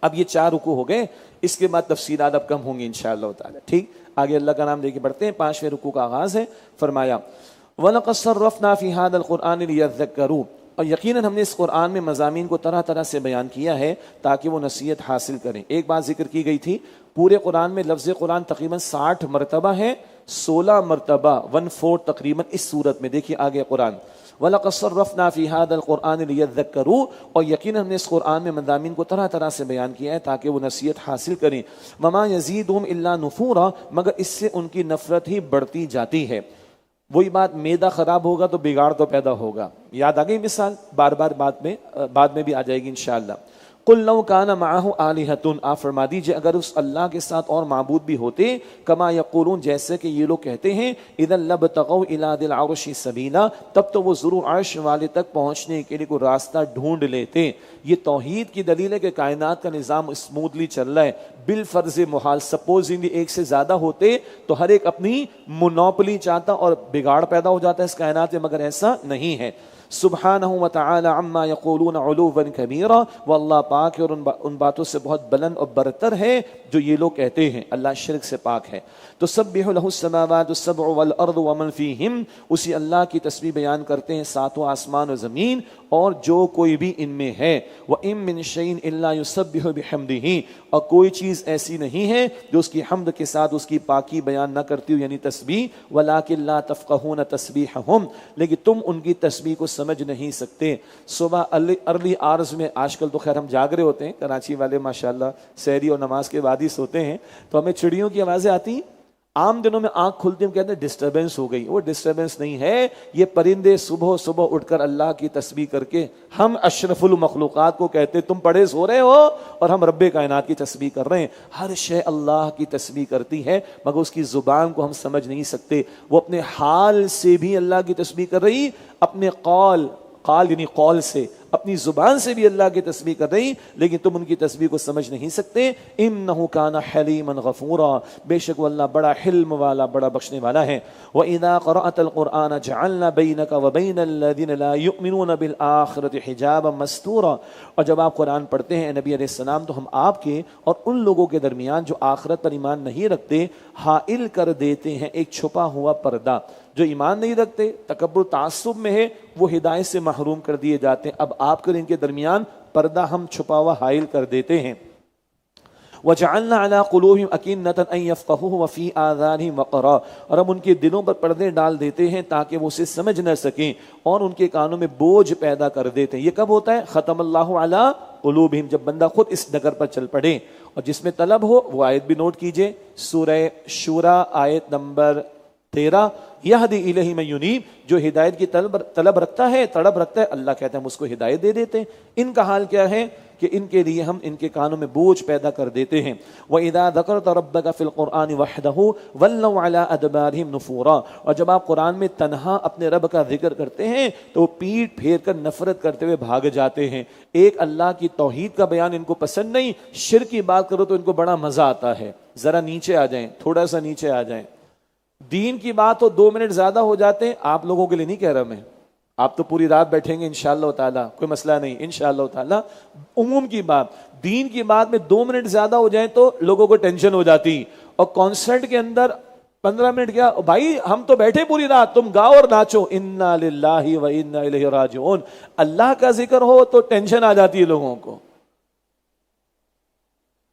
S1: اب یہ 4 رکوع ہو گئے, اس کے بعد تفصیلات اب کم ہوں گی انشاءاللہ تعالی. ٹھیک, آگے اللہ کا نام لے کے بڑھتے ہیں. 5ویں رکوع کا آغاز ہے. فرمایا وَلَقَدْ صَرَّفْنَا فِي هَذَا الْقُرْآنِ لِيَذَّكَّرُوا, اور یقیناً ہم نے اس قرآن میں مضامین کو طرح طرح سے بیان کیا ہے تاکہ وہ نصیحت حاصل کریں. ایک بات ذکر کی گئی تھی, پورے قرآن میں لفظ قرآن تقریباً 60 مرتبہ ہے, 16 مرتبہ 1/4 تقریباً اس صورت میں. دیکھیے آگے قرآن وَلَقَدْ صَرَّفْنَا فِي هَذَا الْقُرْآنِ لِيَذَّكَّرُوا, اور یقیناً ہم نے اس قرآن میں مضامین کو طرح طرح سے بیان کیا ہے تاکہ وہ نصیحت حاصل کریں. وَمَا يَزِيدُهُمْ إِلَّا نُفُورًا, مگر اس سے ان کی نفرت ہی بڑھتی جاتی ہے. وہی بات, میدا خراب ہوگا تو بگاڑ تو پیدا ہوگا. یاد آ گئی مثال, بار بار بعد میں بھی آ جائے گی انشاءاللہ. قُلْ لَوْ كَانَ مَعَهُ آلِهَةٌ, آپ فرما دیجئے اگر اس اللہ کے ساتھ اور معبود بھی ہوتے, کما یقولون, جیسے کہ یہ لوگ کہتے ہیں, اِذًا لَابْتَغَوْا إِلَىٰ ذِي الْعَرْشِ سَبِيلًا, تب تو وہ ضرور عرش والے تک پہنچنے کے لیے کوئی راستہ ڈھونڈ لیتے. یہ توحید کی دلیل ہے کہ کائنات کا نظام اسموتھلی چل رہا ہے بالفرض محال. سپوزنگلی ایک سے زیادہ ہوتے تو ہر ایک اپنی مونوپلی چاہتا اور بگاڑ پیدا ہو جاتا ہے اس کائنات میں, مگر ایسا نہیں ہے. سبحانہ وتعالی عما یقولون علوا کبیرا, وہ اللہ پاک ہے اور ان باتوں سے بہت بلند اور برتر ہے جو یہ لوگ کہتے ہیں. اللہ شرک سے پاک ہے. تسبح له السماوات السبع والارض ومن فیہم, اسی اللہ کی تسبیح بیان کرتے ہیں ساتوں آسمان و زمین اور جو کوئی بھی ان میں ہے. وَإِن مِّن شَيْءٍ إِلَّا يُسَبِّحُ بِحَمْدِهِ, اور کوئی چیز ایسی نہیں ہے جو اس کی حمد کے ساتھ اس کی پاکی بیان نہ کرتی ہو, یعنی تسبیح. وَلَٰكِن لَا تَفْقَهُونَ تَسْبِيحَهُمْ, لیکن تم ان کی تسبیح کو سمجھ نہیں سکتے. صبح ارلی آرز میں, آج کل تو خیر ہم جاگ رہے ہوتے ہیں, کراچی والے ماشاءاللہ سحری اور نماز کے بعد ہی سوتے ہیں, تو ہمیں چڑیوں کی آوازیں آتی ہیں. عام دنوں میں آنکھ کھلتی ہم کہتے ہیں ڈسٹربنس ہو گئی. وہ ڈسٹربنس نہیں ہے, یہ پرندے صبح اٹھ کر اللہ کی تسبیح کر کے ہم اشرف المخلوقات کو کہتے تم پڑے سو رہے ہو اور ہم رب کائنات کی تسبیح کر رہے ہیں. ہر شے اللہ کی تسبیح کرتی ہے مگر اس کی زبان کو ہم سمجھ نہیں سکتے. وہ اپنے حال سے بھی اللہ کی تسبیح کر رہی, اپنے قال یعنی قول سے, اپنی زبان سے بھی اللہ کی تسبیح کر رہی، لیکن تم ان کی تسبیح کو سمجھ نہیں سکتے۔ انہ کان حلیما غفورا، بے شک وہ اللہ بڑا حلم والا، بڑا بخشنے والا ہے۔ وَإِذَا قَرَأْتَ الْقُرْآنَ جَعَلْنَا بَيْنَكَ وَبَيْنَ الَّذِينَ لَا يُؤْمِنُونَ بِالْآخِرَةِ حِجَابًا مَسْتُورًا، اور جب آپ قرآن پڑھتے ہیں نبی علیہ السلام تو ہم آپ کے اور ان لوگوں کے درمیان جو آخرت پر ایمان نہیں رکھتے حائل کر دیتے ہیں ایک چھپا ہوا پردہ۔ جو ایمان نہیں رکھتے، تکبر تعصب میں ہے، وہ ہدایت سے محروم کر دیے جاتے ہیں، اب آپ کر ان کے درمیان پردہ ہم چھپا ہوا حائل کر دیتے ہیں۔ وَجَعَلْنَا عَلَىٰ قُلُوبِهِمْ أَكِنَّةً أَن يَفْقَهُوهُ وَفِي آذَانِهِمْ وَقْرًا، اور ہم ان کے دلوں پر پردے ڈال دیتے ہیں تاکہ وہ اسے سمجھ نہ سکیں، اور ان کے کانوں میں بوجھ پیدا کر دیتے ہیں۔ یہ کب ہوتا ہے؟ ختم اللہ علی قلوبہم، جب بندہ خود اس ڈگر پر چل پڑے۔ اور جس میں طلب ہو وہ آیت بھی نوٹ کیجئے، سورہ شورى آیت نمبر 13، یہدی الیہ من ینیب، جو ہدایت کی طلب رکھتا ہے، تڑپ رکھتا ہے، اللہ کہتا ہے ہم اس کو ہدایت دے دیتے ہیں۔ ان کا حال کیا ہے کہ ان کے لیے ہم ان کے کانوں میں بوجھ پیدا کر دیتے ہیں۔ وَإِذَا ذَكَرْتَ رَبَّكَ فِي الْقُرْآنِ وَحْدَهُ وَلَّوْا عَلَىٰ أَدْبَارِهِمْ نُفُورًا، اور جب آپ قرآن میں تنہا اپنے رب کا ذکر کرتے ہیں تو وہ پیٹ پھیر کر نفرت کرتے ہوئے بھاگ جاتے ہیں۔ ایک اللہ کی توحید کا بیان ان کو پسند نہیں، شرک کی بات کرو تو ان کو بڑا مزہ آتا ہے۔ ذرا نیچے آ جائیں، تھوڑا سا نیچے آ جائیں، دین کی بات تو 2 منٹ زیادہ ہو جاتے ہیں، آپ لوگوں کے لیے نہیں کہہ رہا میں، آپ تو پوری رات بیٹھیں گے انشاءاللہ تعالیٰ، کوئی مسئلہ نہیں انشاءاللہ تعالیٰ۔ عموم کی بات، دین کی بات میں 2 منٹ زیادہ ہو جائیں تو لوگوں کو ٹینشن ہو جاتی، اور کانسرٹ کے اندر 15 منٹ کیا بھائی، ہم تو بیٹھے پوری رات، تم گاؤ اور ناچو۔ انا للہ و انا الیہ راجعون، اللہ کا ذکر ہو تو ٹینشن آ جاتی ہے لوگوں کو،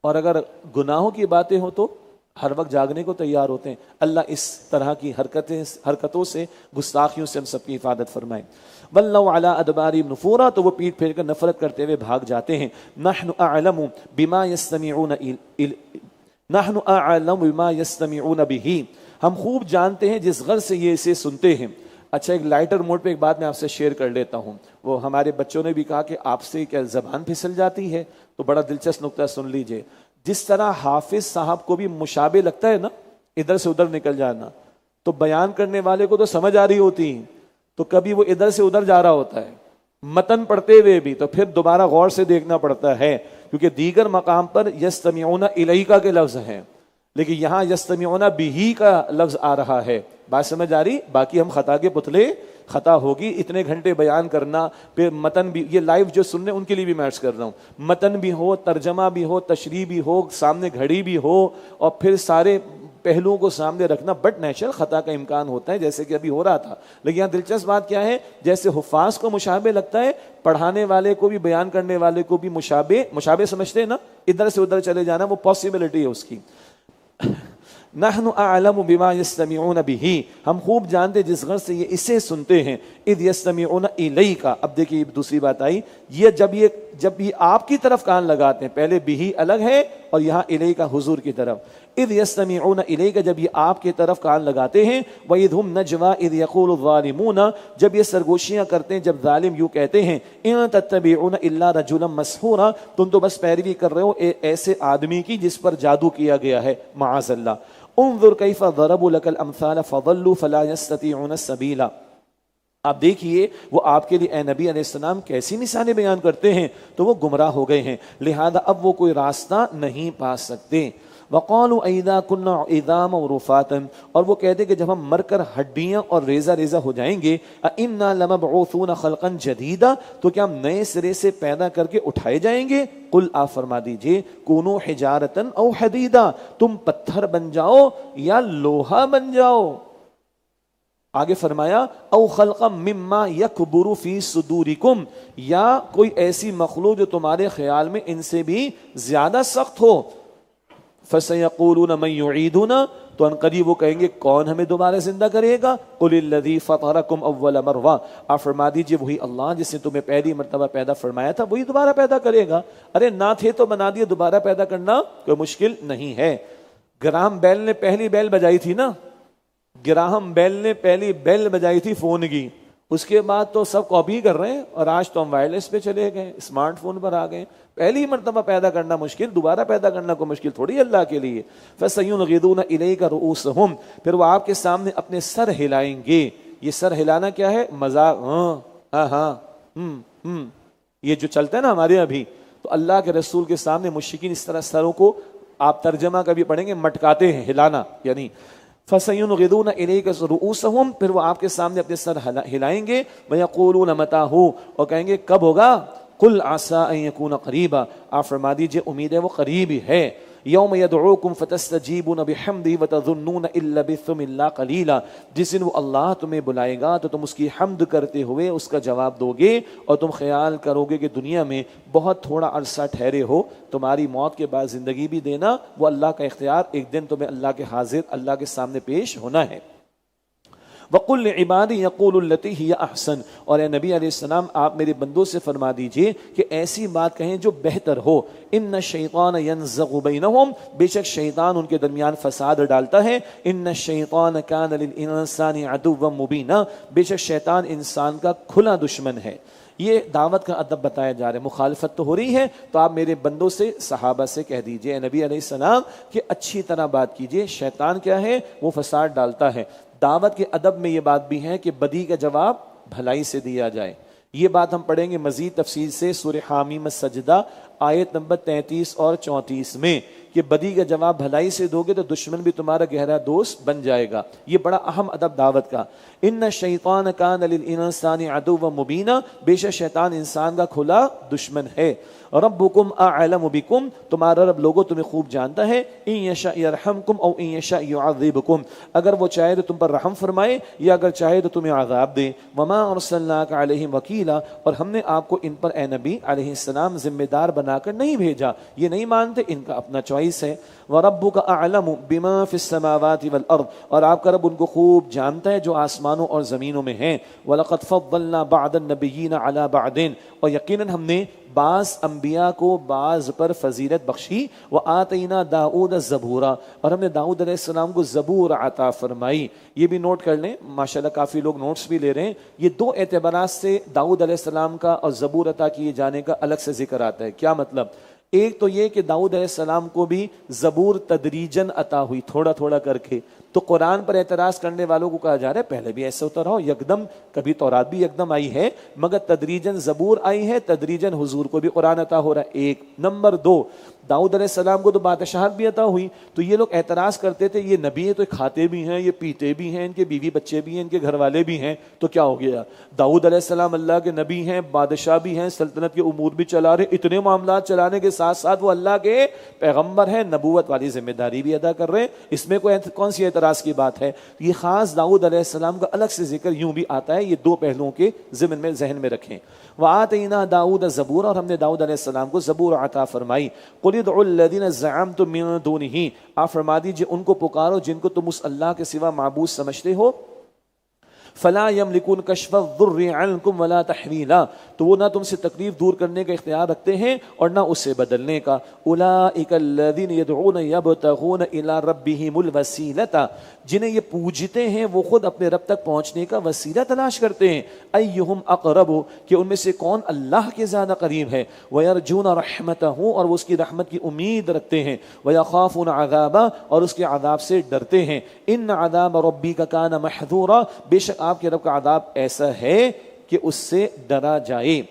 S1: اور اگر گناہوں کی باتیں ہو تو ہر وقت جاگنے کو تیار ہوتے ہیں۔ اللہ اس طرح کی حرکتوں سے، گستاخیوں سے ہم سب کی حفاظت فرمائے۔ وَلَّوْا عَلَىٰ أَدْبَارِهِمْ نُفُورًا، تو وہ پیٹ پھیر کر نفرت کرتے ہوئے بھاگ جاتے ہیں۔ نَحْنُ أَعْلَمُ بِمَا يَسْتَمِعُونَ بِهِ، ہم خوب جانتے ہیں جس غرض سے یہ اسے سنتے ہیں۔ اچھا، ایک لائٹر موڈ پہ ایک بات میں آپ سے شیئر کر لیتا ہوں۔ وہ ہمارے بچوں نے بھی کہا کہ آپ سے کیا زبان پھسل جاتی ہے، تو بڑا دلچسپ نکتہ سن لیجئے۔ جس طرح حافظ صاحب کو بھی مشابہ لگتا ہے نا، ادھر سے ادھر نکل جانا، تو بیان کرنے والے کو تو سمجھ آ رہی ہوتی ہیں، تو کبھی وہ ادھر سے ادھر جا رہا ہوتا ہے متن پڑھتے ہوئے بھی، تو پھر دوبارہ غور سے دیکھنا پڑتا ہے، کیونکہ دیگر مقام پر یستمعون الیک کے لفظ ہیں، لیکن یہاں یستمعون بہ کا لفظ آ رہا ہے۔ بات سمجھ آ رہی؟ باقی ہم خطا کے پتلے، خطا ہوگی، اتنے گھنٹے بیان کرنا، پھر متن بھی، یہ لائیو جو سن رہے ہیں ان کے لیے بھی میں عرض کر رہا ہوں، متن بھی ہو، ترجمہ بھی ہو، تشریح بھی ہو، سامنے گھڑی بھی ہو، اور پھر سارے پہلوؤں کو سامنے رکھنا، بٹ نیچرل خطا کا امکان ہوتا ہے، جیسے کہ ابھی ہو رہا تھا۔ لیکن یہاں دلچسپ بات کیا ہے، جیسے حفاظ کو مشابہ لگتا ہے، پڑھانے والے کو بھی، بیان کرنے والے کو بھی مشابہ سمجھتے ہیں نا، ادھر سے ادھر چلے جانا، وہ پاسبلٹی ہے اس کی۔ نحن اعلم بما يستمعون به، ہم خوب جانتے جس غرض سے یہ اسے سنتے ہیں۔ اذ يستمعون الیک، اب دیکھیے دوسری بات آئی، یہ جب یہ آپ کی طرف کان لگاتے ہیں، پہلے بھی الگ ہے اور یہاں الیک حضور کی طرف، اذ يستمعون الیک، جب یہ آپ کی طرف کان لگاتے ہیں، واذ هم نجوا اذ يقول الظالمون، جب یہ سرگوشیاں کرتے ہیں، جب ظالم یوں کہتے ہیں، ان تتبعون الا رجلا مسحورا، تم تو بس پیروی کر رہے ہو ایسے آدمی کی جس پر جادو کیا گیا ہے، معاذ اللہ۔ انظر کیف ضربوا لك الامثال فضلوا فلا يستطيعون السبيل، آپ دیکھیے وہ آپ کے لیے اے نبی علیہ السلام کیسی مثالیں بیان کرتے ہیں، تو وہ گمراہ ہو گئے ہیں، لہذا اب وہ کوئی راستہ نہیں پا سکتے۔ وقالوا اذا كنا عظاما ورفاتا، اور وہ کہتے کہ جب ہم مر کر ہڈیاں اور ریزہ ریزہ ہو جائیں گے، انا لمبعوثون خلقا جدیدا، تو کیا ہم نئے سرے سے پیدا کر کے اٹھائے جائیں گے؟ قل، آپ فرما دیجئے، کونوا حجارتا او حدیدا، تم پتھر بن جاؤ یا لوہا بن جاؤ۔ آگے فرمایا او خلقا مما یکبر فی صدورکم، یا کوئی ایسی مخلوق جو تمہارے خیال میں ان سے بھی زیادہ سخت ہو۔ فَسَيَقُولُونَ مَن يُعِيدُنَا، تو انقریب وہ کہیں گے کون ہمیں دوبارہ زندہ کرے گا؟ قُلِ الَّذِي فَطَرَكُمْ أَوَّلَ مَرَّةٍ، آپ فرما دیجئے وہی اللہ جس نے تمہیں پہلی مرتبہ پیدا فرمایا تھا وہی دوبارہ پیدا کرے گا۔ ارے نہ تھے تو بنا دیے، دوبارہ پیدا کرنا کوئی مشکل نہیں ہے۔ گراہم بیل نے پہلی بیل بجائی تھی نا، گراہم بیل نے پہلی بیل بجائی تھی فون کی، اس کے بعد تو سب کاپی کر رہے ہیں، اور آج تو ہم وائرلیس پہ چلے گئے، اسمارٹ فون پر آ گئے۔ پہلی مرتبہ پیدا کرنا مشکل، دوبارہ پیدا کرنا کو مشکل تھوڑی اللہ کے لیے۔ فَسَيُنْغِضُونَ إِلَيْكَ رُؤُوسَهُمْ، پھر وہ آپ کے سامنے اپنے سر ہلائیں گے۔ یہ سر ہلانا کیا ہے؟ مذاق، ہاں ہاں ہاں، یہ جو چلتا ہے نا ہمارے ابھی، تو اللہ کے رسول کے سامنے مشرکین اس طرح سروں کو، آپ ترجمہ کبھی پڑھیں گے، مٹکاتے ہیں، ہلانا، یعنی فَسَيُنْغِضُونَ إِلَيْكَ رُؤُوسَهُمْ، پھر وہ آپ کے سامنے اپنے سر ہلائیں گے، وَيَقُولُونَ مَتَىٰ هُوَ، اور کہیں گے کب ہوگا، قُلْ عَسَىٰ أَن يَكُونَ قَرِيبًا، آپ فرما دیجئے امید ہے وہ قریب ہی ہے، یوم یدعوکم فتستجیبون بحمدہ وتظنون ان لبثتم الا قلیلا، جس دن وہ اللہ تمہیں بلائے گا تو تم اس کی حمد کرتے ہوئے اس کا جواب دو گے اور تم خیال کرو گے کہ دنیا میں بہت تھوڑا عرصہ ٹھہرے ہو، تمہاری موت کے بعد زندگی بھی دینا وہ اللہ کا اختیار، ایک دن تمہیں اللہ کے حاضر، اللہ کے سامنے پیش ہونا ہے۔ وَقُلْ لِعِبَادِي يَقُولُ الَّتِي هِيَ أَحْسَنُ، اور اے نبی علیہ السلام آپ میرے بندوں سے فرما دیجئے کہ ایسی بات کہیں جو بہتر ہو، ان الشیطان ینزغ بینہم، بے شک شیطان ان کے درمیان فساد ڈالتا ہے، ان الشیطان کان للانسان عدوا مبینا، بے شک شیطان انسان کا کھلا دشمن ہے۔ یہ دعوت کا ادب بتایا جا رہا ہے، مخالفت تو ہو رہی ہے، تو آپ میرے بندوں سے، صحابہ سے کہہ دیجئے اے نبی علیہ السلام کہ اچھی طرح بات کیجئے، شیطان کیا ہے، وہ فساد ڈالتا ہے۔ دعوت کے ادب میں یہ بات بھی ہے کہ بدی کا جواب بھلائی سے دیا جائے، یہ بات ہم پڑھیں گے مزید تفصیل سے سورہ حامیم السجدہ آیت نمبر 33 اور 34 میں، کہ بدی کا جواب بھلائی سے دو گے تو دشمن بھی تمہارا گہرا دوست بن جائے گا، یہ بڑا اہم ادب دعوت کا۔ ان الشیطان کان للانسان عدوا مبینا، بے شک شیطان انسان کا کھلا دشمن ہے۔ ربکم اعلم بکم، تمہارا رب لوگوں تمہیں خوب جانتا ہے، ان یشاء یرحمکم او ان یشاء یعذبکم، اگر وہ چاہے تو تم پر رحم فرمائے یا اگر چاہے تو تمہیں عذاب دے۔ وما ارسلناک علیہم وکیلا، اور ہم نے آپ کو ان پر اے نبی علیہ السلام ذمہ دار بنا کر نہیں بھیجا، یہ نہیں مانتے، ان کا اپنا چوائس ہے۔ وَرَبُّكَ أَعْلَمُ بِمَا فِي السَّمَاوَاتِ وَالْأَرْضِ، اور آپ کا رب ان کو خوب جانتا ہے جو آسمانوں اور زمینوں میں ہیں۔ وَلَقَدْ فَضَّلْنَا بَعْضَ النَّبِيِّينَ عَلَى بَعْضٍ، اور یقیناً ہم نے بعض انبیاء کو بعض پر فضیلت بخشی۔ وَآتَيْنَا دَاؤُودَ الزَّبُورَ، اور ہم نے داؤد علیہ السلام کو زبور عطا فرمائی۔ یہ بھی نوٹ کر لیں، ماشاءاللہ کافی لوگ نوٹس بھی لے رہے ہیں، یہ دو اعتبارات سے داؤد علیہ السلام کا اور زبور عطا کیے جانے کا الگ سے ذکر آتا ہے۔ کیا مطلب؟ ایک تو یہ کہ داؤد علیہ السلام کو بھی زبور تدریجاً عطا ہوئی، تھوڑا تھوڑا کر کے، تو قرآن پر اعتراض کرنے والوں کو کہا جا رہا ہے پہلے بھی ایسے ہوتا رہا، یکدم کبھی تورات بھی یکدم آئی ہے، مگر تدریجاً زبور آئی ہے، تدریجاً حضور کو بھی قرآن عطا ہو رہا ہے، ایک۔ نمبر دو، داؤد علیہ السلام کو تو بادشاہت بھی عطا ہوئی، تو یہ لوگ اعتراض کرتے تھے یہ نبی ہے تو کھاتے بھی ہیں، یہ پیتے بھی ہیں، ان کے بیوی بچے بھی ہیں، ان کے گھر والے بھی ہیں، تو کیا ہو گیا؟ داؤد علیہ السلام اللہ کے نبی ہیں، بادشاہ بھی ہیں، سلطنت کے امور بھی چلا رہے، اتنے معاملات چلانے کے ساتھ ساتھ وہ اللہ کے پیغمبر ہیں، نبوت والی ذمہ داری بھی ادا کر رہے ہیں، اس میں کون سی اعتراض کی بات ہے؟ یہ خاص داؤد علیہ السلام کا الگ سے ذکر یوں بھی آتا ہے، یہ دو پہلوؤں کے ذہن میں رکھیں۔ وَآتَيْنَا دَاؤُودَ الزَّبُورَ، اور ہم نے داؤد علیہ السلام کو زبور عطا فرمائی۔ قُلِ ادْعُوا الَّذِينَ زَعَمْتُم مِّن دُونِهِ، آپ فرما دیجئے ان کو پکارو جن کو تم اس اللہ کے سوا معبود سمجھتے ہو۔ فلا یملکون کشف الضر عنکم ولا تحویلا، تو وہ نہ تم سے تکلیف دور کرنے کا اختیار رکھتے ہیں اور نہ اسے بدلنے کا۔ اولئک الذین یدعون یبتغون الی ربہم الوسیلۃ، جنہیں یہ پوجتے ہیں وہ خود اپنے رب تک پہنچنے کا وسیلہ تلاش کرتے ہیں۔ ایہم اقرب، کہ ان میں سے کون اللہ کے زیادہ قریب ہے۔ ویرجون رحمتہ، اور وہ اس کی رحمت کی امید رکھتے ہیں۔ ویخافون عذابہ، اور اس کے عذاب سے ڈرتے ہیں۔ ان عذاب ربک کان محذورا، بے شک آپ کے رب کا عذاب ایسا ہے کہ اس سے ڈرا جائے۔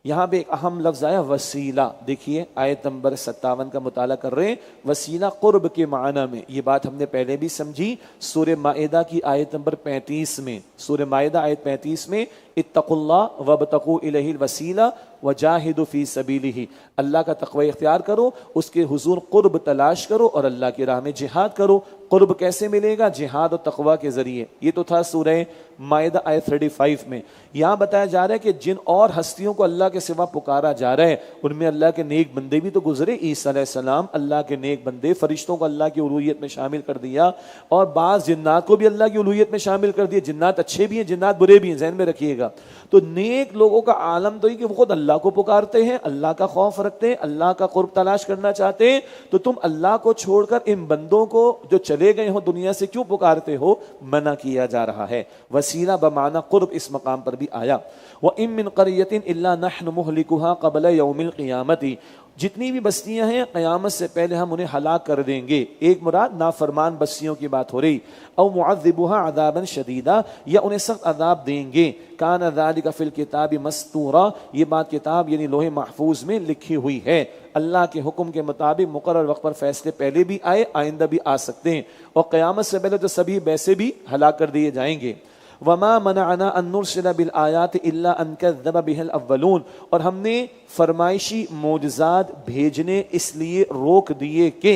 S1: یہاں پہ ایک اہم لفظ آیا وسیلہ، دیکھیے آیت نمبر 57 کا مطالعہ کر رہے ہیں، وسیلہ قرب کے معنی میں، یہ بات ہم نے پہلے بھی سمجھی سورہ مائدہ کی آیت نمبر 35 میں، سورہ مائدہ آیت 35 میں اتقوا اللہ وابتغوا الیہ الوسیلہ وجاہدوا فی سبیلہ، اللہ کا تقوی اختیار کرو، اس کے حضور قرب تلاش کرو اور اللہ کی راہ میں جہاد کرو۔ قرب کیسے ملے گا؟ جہاد و تقوی کے ذریعے۔ یہ تو تھا سورہ مائدہ آیت 35 میں۔ یہاں بتایا جا رہا ہے کہ جن اور ہستیوں کو اللہ کے سوا پکارا جا رہا ہے ان میں اللہ کے نیک بندے بھی تو گزرے، عیسیٰ علیہ السلام اللہ کے نیک بندے، فرشتوں کو اللہ کی الوہیت میں شامل کر دیا، اور بعض جنات کو بھی اللہ کی الوہیت میں شامل کر دیا۔ جنات اچھے بھی ہیں، جنات برے بھی ہیں، ذہن میں رکھیے گا۔ تو نیک لوگوں کا عالم تو یہ کہ وہ خود اللہ کو پکارتے ہیں، اللہ کا خوف رکھتے ہیں، اللہ کا قرب تلاش کرنا چاہتے ہیں، تو تم اللہ کو چھوڑ کر ان بندوں کو جو چلے گئے ہو دنیا سے کیوں پکارتے ہو؟ منع کیا جا رہا ہے۔ وسیلہ بمعنی قرب اس مقام پر بھی آیا۔ وَإِن مِّن قَرْيَةٍ إِلَّا نَحْنُ مُهْلِكُهَا قَبْلَ يَوْمِ الْقِيَامَةِ، جتنی بھی بستیاں ہیں قیامت سے پہلے ہم انہیں ہلاک کر دیں گے. ایک مراد نافرمان بستیوں کی بات ہو رہی. او معذبها عذابا شدیدا, یا انہیں سخت عذاب دیں گے. کان ذلک فی الکتاب مسطورا, یہ بات کتاب یعنی لوح محفوظ میں لکھی ہوئی ہے. اللہ کے حکم کے مطابق مقرر وقت پر فیصلے پہلے بھی آئے, آئندہ بھی آ سکتے ہیں, اور قیامت سے پہلے تو سبھی ویسے بھی ہلاک کر دیے جائیں گے. وما منعنا ان نرسل بالآیات الا ان كذب بها الاولون, اور ہم نے فرمائشی معجزات بھیجنے اس لیے روک دیے کہ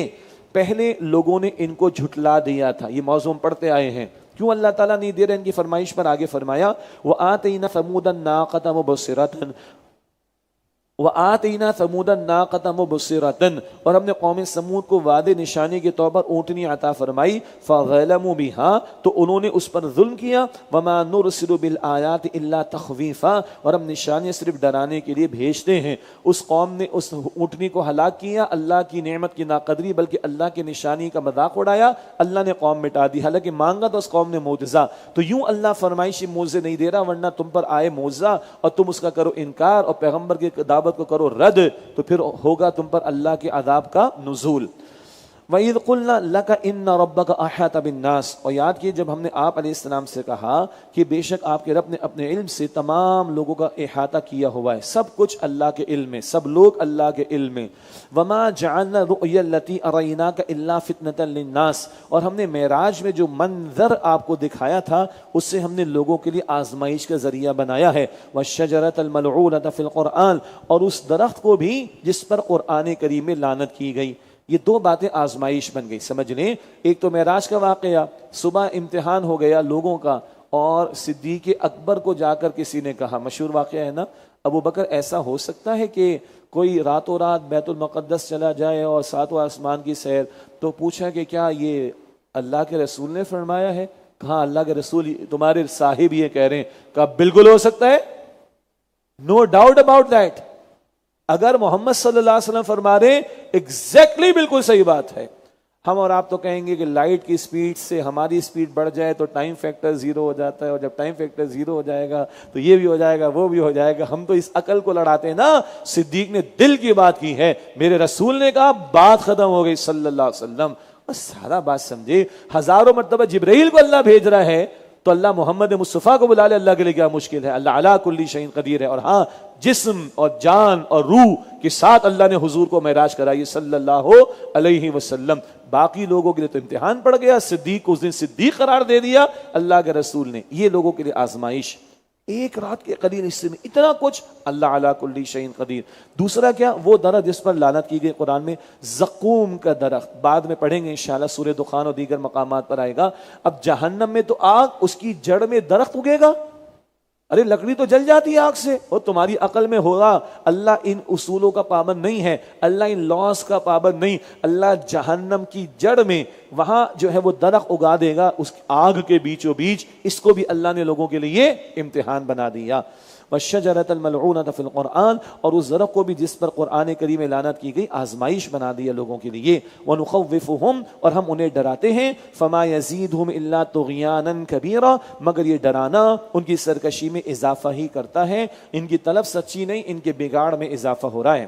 S1: پہلے لوگوں نے ان کو جھٹلا دیا تھا. یہ موضوع ہم پڑھتے آئے ہیں. کیوں اللہ تعالیٰ نہیں دے رہے ان کی فرمائش پر؟ آگے فرمایا وآتینا ثمود الناقۃ مبصرۃ وآتینا ثمود الناقۃ مبصرۃ, اور ہم نے قوم سمود کو واضح نشانی کے طور پر اونٹنی عطا فرمائی. فظلموا بها, تو انہوں نے اس پر ظلم کیا. وما نرسل بالآیات الا تخویفا, اور ہم نشانیاں صرف ڈرانے کے لیے بھیجتے ہیں. اس قوم نے اس اونٹنی کو ہلاک کیا, اللہ کی نعمت کی ناقدری بلکہ اللہ کی نشانی کا مذاق اڑایا, اللہ نے قوم مٹا دی. حالانکہ مانگا تو اس قوم نے معجزہ. تو یوں اللہ فرمائشی معجزے نہیں دے رہا, ورنہ تم پر آئے معجزہ اور تم اس کا کرو انکار اور پیغمبر کی دعوت کو کرو رد, تو پھر ہوگا تم پر اللہ کے عذاب کا نزول. وَإِذْ قُلْنَا لَكَ إِنَّ رَبَّكَ أَحَاطَ بِالنَّاسِ, اور یاد کیے جب ہم نے آپ علیہ السلام سے کہا کہ بے شک آپ کے رب نے اپنے علم سے تمام لوگوں کا احاطہ کیا ہوا ہے, سب کچھ اللہ کے علم میں, سب لوگ اللہ کے علم میں. وَمَا جَعَلْنَا الرُّؤْيَا الَّتِي أَرَيْنَاكَ إِلَّا فِتْنَةً لِلنَّاسِ, اور ہم نے معراج میں جو منظر آپ کو دکھایا تھا اس سے ہم نے لوگوں کے لیے آزمائش کا ذریعہ بنایا ہے. وَالشَّجَرَةَ الْمَلْعُونَةَ فِي الْقُرْآنِ, اور اس درخت کو بھی جس پر قرآن کریم میں لعنت کی گئی. یہ دو باتیں آزمائش بن گئی, سمجھ لیں. ایک تو معراج کا واقعہ, صبح امتحان ہو گیا لوگوں کا, اور صدیق اکبر کو جا کر کسی نے کہا, مشہور واقعہ ہے نا, ابو بکر ایسا ہو سکتا ہے کہ کوئی راتوں رات بیت المقدس چلا جائے اور ساتواں آسمان کی سیر؟ تو پوچھا کہ کیا یہ اللہ کے رسول نے فرمایا ہے؟ کہا اللہ کے رسول تمہارے صاحب یہ کہہ رہے ہیں. کہا بالکل ہو سکتا ہے, نو ڈاؤٹ اباؤٹ دیٹ. اگر محمد صلی اللہ علیہ وسلم فرما رہے ایگزیکٹلی بالکل صحیح بات ہے. ہم اور آپ تو کہیں گے کہ لائٹ کی سپیڈ سے ہماری سپیڈ بڑھ جائے تو ٹائم فیکٹر زیرو ہو جاتا ہے, اور جب ٹائم فیکٹر زیرو ہو جائے گا تو یہ بھی ہو جائے گا, وہ بھی ہو جائے گا. ہم تو اس عقل کو لڑاتے ہیں نا. صدیق نے دل کی بات کی ہے, میرے رسول نے کہا, بات ختم ہو گئی صلی اللہ علیہ وسلم. اور سارا بات سمجھے, ہزاروں مرتبہ جبرائیل کو اللہ بھیج رہا ہے تو اللہ محمد مصطفیٰ کو بلا لے, اللہ کے لیے کیا مشکل ہے؟ اللہ علی کل شیء قدیر ہے. اور ہاں, جسم اور جان اور روح کے ساتھ اللہ نے حضور کو معراج کرائی صلی اللہ علیہ وسلم. باقی لوگوں کے لیے تو امتحان پڑ گیا, صدیق کو اس دن صدیق قرار دے دیا اللہ کے رسول نے. یہ لوگوں کے لیے آزمائش. ایک رات کے قلیل حصے میں اتنا کچھ, اللہ علی کل شیء قدیر. دوسرا کیا, وہ درخت جس پر لعنت کی گئی قرآن میں, زقوم کا درخت, بعد میں پڑھیں گے انشاءاللہ, سورہ دخان اور دیگر مقامات پر آئے گا. اب جہنم میں تو آگ, اس کی جڑ میں درخت اگے گا. ارے لکڑی تو جل جاتی ہے آگ سے, اور تمہاری عقل میں ہوگا اللہ ان اصولوں کا پابند نہیں ہے, اللہ ان لاس کا پابند نہیں. اللہ جہنم کی جڑ میں وہاں جو ہے وہ درخت اگا دے گا, اس آگ کے بیچوں بیچ. اس کو بھی اللہ نے لوگوں کے لیے امتحان بنا دیا. والشجرۃ الملعونۃ فی القرآن, اور اس درخت کو بھی جس پر قرآن کریم میں لعنت کی گئی آزمائش بنا دیا لوگوں کے لیے. ونخوفهم, اور ہم انہیں ڈراتے ہیں. فما یزیدہم الا طغیانا کبیرا, مگر یہ ڈرانا ان کی سرکشی میں اضافہ ہی کرتا ہے. ان کی طلب سچی نہیں, ان کے بگاڑ میں اضافہ ہو رہا ہے.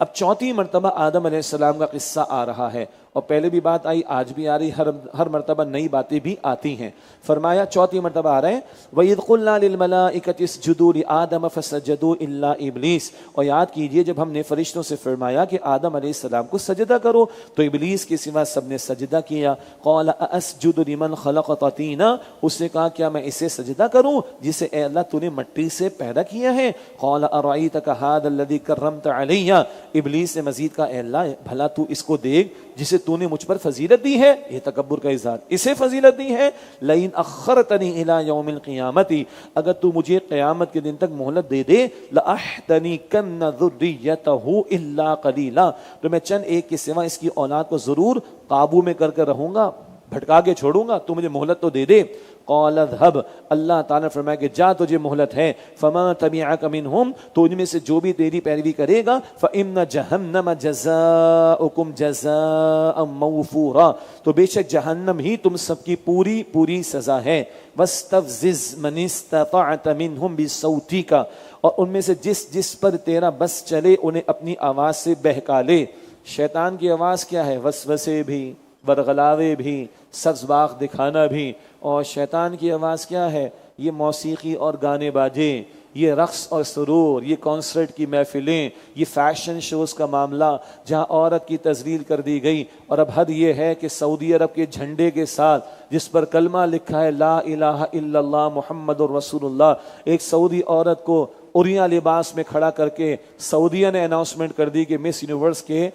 S1: اب چوتھی مرتبہ آدم علیہ السلام کا قصہ آ رہا ہے, اور پہلے بھی بات آئی, آج بھی آ رہی, ہر مرتبہ نئی باتیں بھی آتی ہیں. فرمایا چوتھی مرتبہ آ رہے ہیں, وَإِذْ قُلْنَا لِلْمَلَائِكَةِ اسْجُدُوا لِآدَمَ فَسَجَدُوا إِلَّا إِبْلِيسَ, اور یاد کیجئے جب ہم نے فرشتوں سے فرمایا کہ آدم علیہ السلام کو سجدہ کرو تو ابلیس کے سوا سب نے سجدہ کیا. قَالَ أَأَسْجُدُ لِمَنْ خَلَقْتَ طِينًا, اس نے کہا کیا میں اسے سجدہ کروں جسے اے اللہ تو نے مٹی سے پیدا کیا ہے. قَالَ أَرَأَيْتَكَ هَذَا الَّذِي كَرَّمْتَ عَلَيَّ, ابلیس نے مزید کہا اے اللہ بھلا تو اس کو دیکھ جسے تو نے مجھ پر فضیلت دی ہے. یہ تکبر کا اظہار, اسے فضیلت دی ہے. لئن اخرتنی الی یوم القیامت, اگر تو مجھے قیامت کے دن تک مہلت دے دے, لاحتنکن ذریتہ الا قلیلا, تو میں چند ایک کے سوا اس کی اولاد کو ضرور قابو میں کر رہوں گا, بھٹکا کے چھوڑوں گا, تو مجھے مہلت تو دے دے. قال اذهب، اللہ تعالیٰ نے فرمایا کہ جا تجھے مہلت ہے، فما تبعك منهم، تو ان میں سے جو بھی تیری پیروی کرے گا، فإن جہنم جزاؤکم جزاء موفورا، تو بے شک جہنم ہی تم سب کی پوری پوری سزا ہے، واستفزز من استطعت منهم بصوتک، اور ان میں سے جس پر تیرا بس چلے انہیں اپنی آواز سے بہکا لے۔ شیطان کی آواز کیا ہے؟ وسوسے بھی، برغلاوے بھی، سبز باغ دکھانا بھی۔ اور شیطان کی آواز کیا ہے؟ یہ موسیقی اور گانے باجے، یہ رقص اور سرور، یہ کانسرٹ کی محفلیں، یہ فیشن شوز کا معاملہ جہاں عورت کی تذلیل کر دی گئی۔ اور اب حد یہ ہے کہ سعودی عرب کے جھنڈے کے ساتھ جس پر کلمہ لکھا ہے لا الہ الا اللہ محمد الرسول اللہ، ایک سعودی عورت کو اوریاں لباس میں کھڑا کر کے سعودیہ نے اناؤنسمنٹ کر دی کہ مس یونیورس کے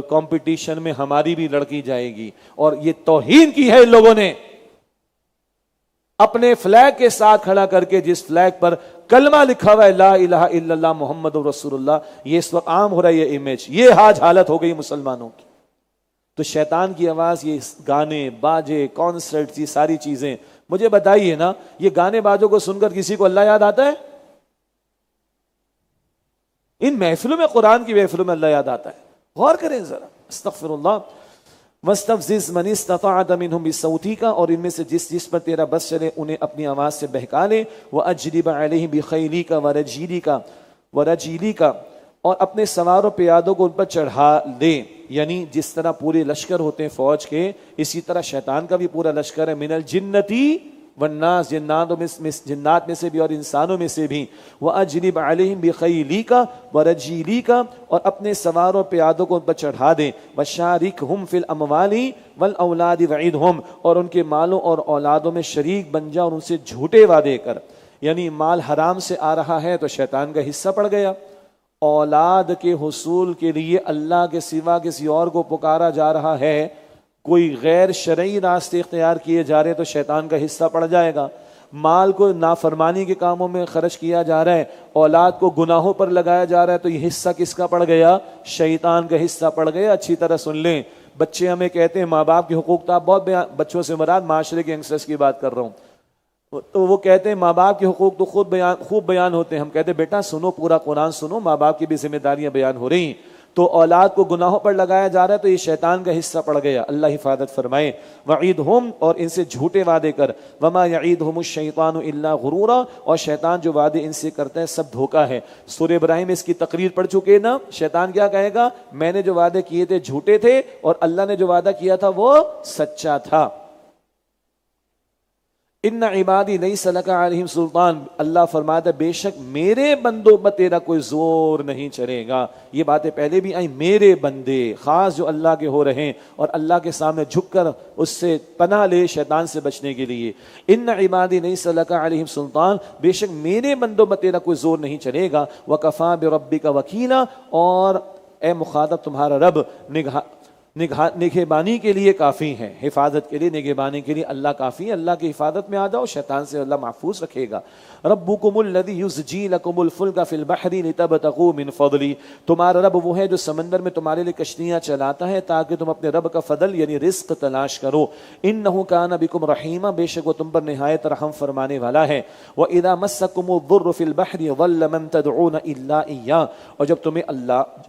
S1: کمپٹیشن میں ہماری بھی لڑکی جائے گی، اور یہ توہین کی ہے ان لوگوں نے اپنے فلیگ کے ساتھ کھڑا کر کے، جس فلیگ پر کلمہ لکھا ہوا ہے لا الہ الا اللہ محمد رسول اللہ۔ یہ اس وقت عام ہو رہا ہے یہ امیج، یہ حالت ہو گئی مسلمانوں کی۔ تو شیطان کی آواز، یہ گانے باجے کانسرٹ، یہ ساری چیزیں، مجھے بتائیے نا، یہ گانے باجوں کو سن کر کسی کو اللہ یاد آتا ہے؟ ان محفلوں میں، قرآن کی محفلوں میں اللہ یاد آتا ہے؟ غور کریں ذرا، استغفر اللہ۔ وَاسْتَفْزِزْ مَنِ اسْتَطَعْتَ مِنْهُمْ بِصَوْتِكَ، اور ان میں سے جس پر تیرا بس چلے انہیں اپنی آواز سے بہکا لے۔ وَأَجْلِبْ عَلَيْهِمْ بِخَيْلِكَ وَرَجِيلِكَ، اور اپنے سواروں پیادوں کو ان پر چڑھا دے، یعنی جس طرح پورے لشکر ہوتے ہیں فوج کے، اسی طرح شیطان کا بھی پورا لشکر ہے، من الجنتی والناس، جنات میں سے بھی اور انسانوں میں سے بھی۔ وَأَجْلِبْ عَلَيْهِمْ بِخَيْلِكَ وَرَجِيلِكَ، اور اپنے سواروں پیادوں کو ان پر چڑھا دیں۔ وَشَارِكْهُمْ فِي الْأَمْوَالِ وَالْأَوْلَادِ وَعِدْهُمْ، اور ان کے مالوں اور اولادوں میں شریک بن جا اور ان سے جھوٹے وعدے کر، یعنی مال حرام سے آ رہا ہے تو شیطان کا حصہ پڑ گیا، اولاد کے حصول کے لیے اللہ کے سوا کسی اور کو پکارا جا رہا ہے، کوئی غیر شرعی راستے اختیار کیے جا رہے تو شیطان کا حصہ پڑ جائے گا، مال کو نافرمانی کے کاموں میں خرچ کیا جا رہا ہے، اولاد کو گناہوں پر لگایا جا رہا ہے، تو یہ حصہ کس کا پڑ گیا؟ شیطان کا حصہ پڑ گیا۔ اچھی طرح سن لیں، بچے ہمیں کہتے ہیں ماں باپ کے حقوق، تو آپ بہت بچوں سے مراد معاشرے کے ینگسٹرز کی بات کر رہا ہوں، تو وہ کہتے ہیں ماں باپ کے حقوق تو خوب بیان ہوتے ہیں، ہم کہتے ہیں بیٹا سنو، پورا قرآن سنو، ماں باپ کی بھی ذمہ داریاں بیان ہو رہی ہیں، تو اولاد کو گناہوں پر لگایا جا رہا ہے تو یہ شیطان کا حصہ پڑ گیا، اللہ حفاظت فرمائے۔ وعیدہم، اور ان سے جھوٹے وعدے کر، وما یعیدہم الشیطان الا غرورا، اور شیطان جو وعدے ان سے کرتا ہے سب دھوکا ہے۔ سورہ ابراہیم اس کی تقریر پڑھ چکے نا، شیطان کیا کہے گا؟ میں نے جو وعدے کیے تھے جھوٹے تھے، اور اللہ نے جو وعدہ کیا تھا وہ سچا تھا۔ ان عبادی لیس لک علیہم سلطان، اللہ فرماتا ہے بے شک میرے بندوں پر تیرا کوئی زور نہیں چلے گا۔ یہ باتیں پہلے بھی آئیں، میرے بندے خاص جو اللہ کے ہو رہے ہیں اور اللہ کے سامنے جھک کر اس سے پناہ لے شیطان سے بچنے کے لیے۔ ان عبادی لیس لک علیہم سلطان، بے شک میرے بندوں پر تیرا کوئی زور نہیں چلے گا۔ وکفی بربک وکیلا، اور اے مخاطب تمہارا رب نگہبانی کے لیے کافی ہے، حفاظت کے لیے، نگہبانی کے لیے اللہ کافی ہے۔ اللہ کی حفاظت میں آ جاؤ، شیطان سے اللہ محفوظ رکھے گا۔ ربکم الذی یزجی لکم الفلک فی البحر لتبتغوا من فضلہ، تمہارا رب وہ ہے جو سمندر میں تمہارے لیے کشتیاں چلاتا ہے تاکہ تم اپنے رب کا فضل یعنی رزق تلاش کرو۔ انہ کان بکم رحیما، بے شک وہ تم پر نہایت رحم فرمانے والا ہے۔ وَإِذَا مَسَّكُمُ الضُّرُّ فِي الْبَحْرِ ضَلَّ مَن تَدْعُونَ إِلَّا إِيَّاهُ،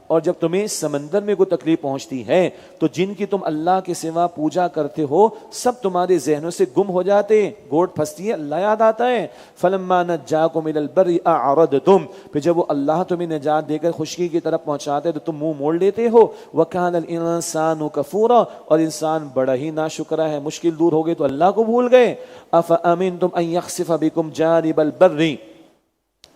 S1: اور جب تمہیں سمندر میں کوئی تکلیف پہنچتی ہے تو جن کی تم اللہ کے سوا پوجا کرتے ہو سب تمہارے ذہنوں سے گم ہو جاتے، گوٹ پھنستی ہے، اللہ یاد آتا ہے۔ فَلَمَّا نَجَّاكُمْ إِلَى الْبَرِّ أَعْرَضْتُمْ، پھر جب وہ اللہ تمہیں نجات دے کر خشکی کی طرف پہنچاتے تو تم منہ موڑ لیتے ہو۔ وَكَانَ الْإِنسَانُ كَفُورًا، اور انسان بڑا ہی ناشکرا ہے، مشکل دور ہو گئی تو اللہ کو بھول گئے۔ أَفَأَمِنْتُمْ أَن يَخْسِفَ بِكُمْ جَانِبَ الْبَرِّ،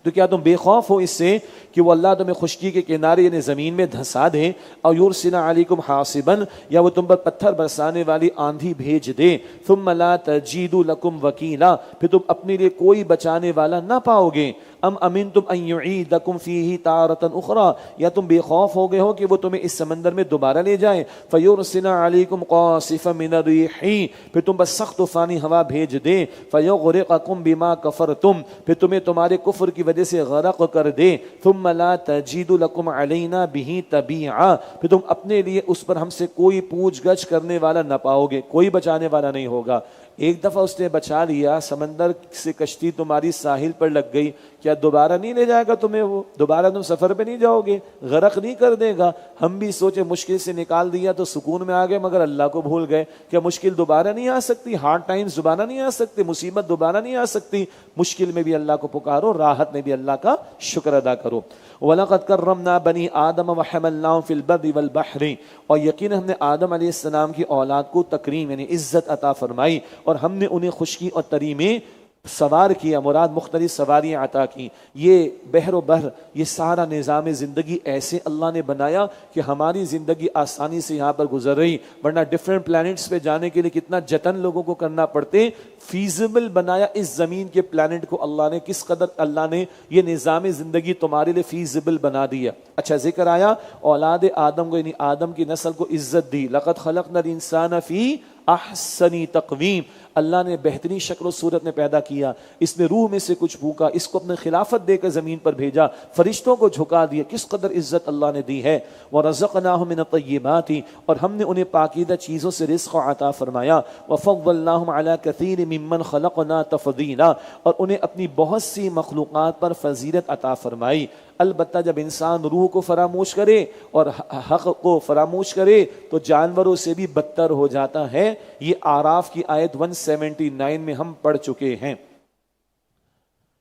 S1: تو کیا تم بے خوف ہو اس سے کہ وہ اللہ تمہیں خشکی کے کنارے یعنی زمین میں دھسا دے، اور یرسل علیکم حاصبا، یا وہ تم پر پتھر برسانے والی آندھی بھیج دے، ثم لا تجیدوا لکم وکیلا، پھر تم اپنے لیے کوئی بچانے والا نہ پاؤ گے۔ ام امنتم ان یعیدکم فیہ تارۃ اخری، یا تم بے خوف ہو گئے ہو کہ وہ تمہیں اس سمندر میں دوبارہ لے جائے۔ فیرسل علیکم قاصفا من الریح، پھر تم پر سخت طوفانی ہوا بھیج دے۔ فیغرقکم بما کفرتم، پھر تمہیں تمہارے کفر کی وجہ سے غرق کر دے۔ ثم لا تجید لکم علینا بہ تبیعا، پھر تم اپنے لیے اس پر ہم سے کوئی پوچھ گچھ کرنے والا نہ پاؤ گے، کوئی بچانے والا نہیں ہوگا۔ ایک دفعہ اس نے بچا لیا، سمندر سے کشتی تمہاری ساحل پر لگ گئی، کیا دوبارہ نہیں لے جائے گا تمہیں؟ وہ دوبارہ تم سفر پہ نہیں جاؤ گے؟ غرق نہیں کر دے گا؟ ہم بھی سوچے مشکل سے نکال دیا تو سکون میں آ گئے، مگر اللہ کو بھول گئے۔ کیا مشکل دوبارہ نہیں آ سکتی؟ ہارڈ ٹائمز دوبارہ نہیں آ سکتے؟ مصیبت دوبارہ نہیں آ سکتی؟ مشکل میں بھی اللہ کو پکارو، راحت میں بھی اللہ کا شکر ادا کرو۔ وَلَقَدْ كَرَّمْنَا بَنِي آدَمَ وَحَمَلْنَاهُمْ فِي الْبَرِّ وَالْبَحْرِ، اور یقین ہم نے آدم علیہ السلام کی اولاد کو تکریم یعنی عزت عطا فرمائی، اور ہم نے انہیں خشکی اور تری میں سوار کیا، مراد مختلف سواریاں عطا کی۔ یہ بحر و بحر، یہ سارا نظام زندگی ایسے اللہ نے بنایا کہ ہماری زندگی آسانی سے یہاں پر گزر رہی، ورنہ ڈیفرنٹ پلانٹس پہ جانے کے لیے کتنا جتن لوگوں کو کرنا پڑتے۔ فیزیبل بنایا اس زمین کے پلانٹ کو اللہ نے، کس قدر اللہ نے یہ نظام زندگی تمہارے لیے فیزیبل بنا دیا۔ اچھا ذکر آیا اولاد آدم کو، یعنی آدم کی نسل کو عزت دی۔ لقد خلقنا الانسان فی احسن تقویم، اللہ نے بہترین شکل و صورت میں پیدا کیا، اس نے روح میں سے کچھ پھونکا، اس کو اپنے خلافت دے کر زمین پر بھیجا، فرشتوں کو جھکا دیا، کس قدر عزت اللہ نے دی ہے۔ وَرَزَقْنَاهُم مِّنَ الطَّيِّبَاتِ، اور ہم نے انہیں پاکیزہ چیزوں سے رزق عطا فرمایا۔ وَفَضَّلْنَاهُمْ عَلَى كَثِيرٍ مِّمَّنْ خَلَقْنَا تَفْضِيلًا، اور انہیں اپنی بہت سی مخلوقات پر فضیلت عطا فرمائی۔ البتہ جب انسان روح کو فراموش کرے اور حق کو فراموش کرے تو جانوروں سے بھی بدتر ہو جاتا ہے۔ یہ اعراف کی آیت 179 میں ہم پڑھ چکے ہیں۔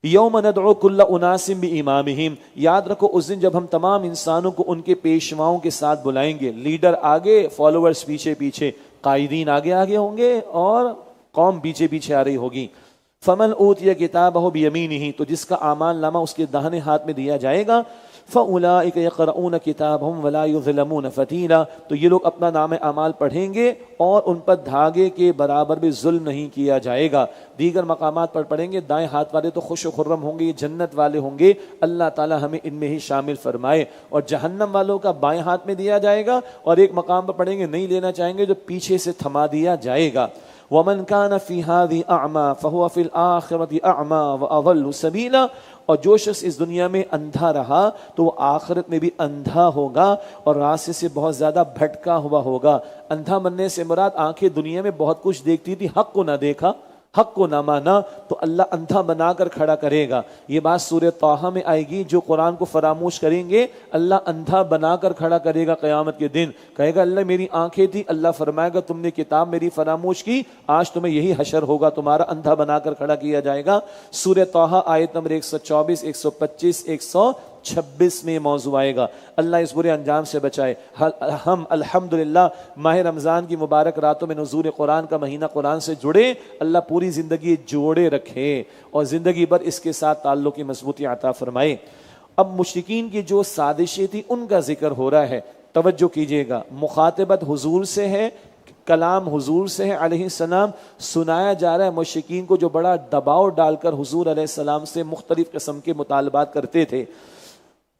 S1: یوم ندعو کل اناس بامامہم، یاد رکھو اس دن جب ہم تمام انسانوں کو ان کے پیشواؤں کے ساتھ بلائیں گے، لیڈر آگے، فالوورز پیچھے پیچھے، قائدین آگے آگے ہوں گے اور قوم پیچھے پیچھے آ رہی ہوگی۔ فمن اوتی کتابہ بیمینہ، تو جس کا اعمال نامہ اس کے داہنے ہاتھ میں دیا جائے گا، فاولئک یقرؤون کتابہم ولا یظلمون فتیلا، تو یہ لوگ اپنا نام اعمال پڑھیں گے اور ان پر دھاگے کے برابر بھی ظلم نہیں کیا جائے گا۔ دیگر مقامات پر پڑھیں گے، دائیں ہاتھ والے تو خوش و خرم ہوں گے، یہ جنت والے ہوں گے، اللہ تعالی ہمیں ان میں ہی شامل فرمائے، اور جہنم والوں کا بائیں ہاتھ میں دیا جائے گا، اور ایک مقام پر پڑھیں گے نہیں لینا چاہیں گے جو پیچھے سے تھما دیا جائے گا۔ وَمَنْ كَانَ فِي هَذِهِ أَعْمَى فَهُوَ فِي الْآخِرَةِ أَعْمَى وَأَضَلُّ سَبِيلًا، اور جو شخص اس دنیا میں اندھا رہا تو وہ آخرت میں بھی اندھا ہوگا اور راستے سے بہت زیادہ بھٹکا ہوا ہوگا۔ اندھا بننے سے مراد آنکھیں دنیا میں بہت کچھ دیکھتی تھی، حق کو نہ دیکھا، حق کو نہ مانا، تو اللہ اندھا بنا کر کھڑا کرے گا۔ یہ بات سورہ طٰہٰ میں آئے گی، جو قرآن کو فراموش کریں گے اللہ اندھا بنا کر کھڑا کرے گا قیامت کے دن، کہے گا اللہ میری آنکھیں تھی، اللہ فرمائے گا تم نے کتاب میری فراموش کی، آج تمہیں یہی حشر ہوگا، تمہارا اندھا بنا کر کھڑا کیا جائے گا۔ سورہ طٰہٰ آیت نمبر 124، 125، 126 میں موضوع آئے گا۔ اللہ اس برے انجام سے بچائے۔ ہم الحمدللہ ماہ رمضان کی مبارک راتوں میں نزول قرآن کا مہینہ قرآن سے جڑے، اللہ پوری زندگی جوڑے رکھے اور زندگی بھر اس کے ساتھ تعلق کی مضبوطی عطا فرمائے۔ اب مشرکین کی جو سازشیں تھی ان کا ذکر ہو رہا ہے، توجہ کیجئے گا، مخاطبت حضور سے ہے، کلام حضور سے ہے علیہ السلام، سنایا جا رہا ہے مشرکین کو جو بڑا دباؤ ڈال کر حضور علیہ السلام سے مختلف قسم کے مطالبات کرتے تھے۔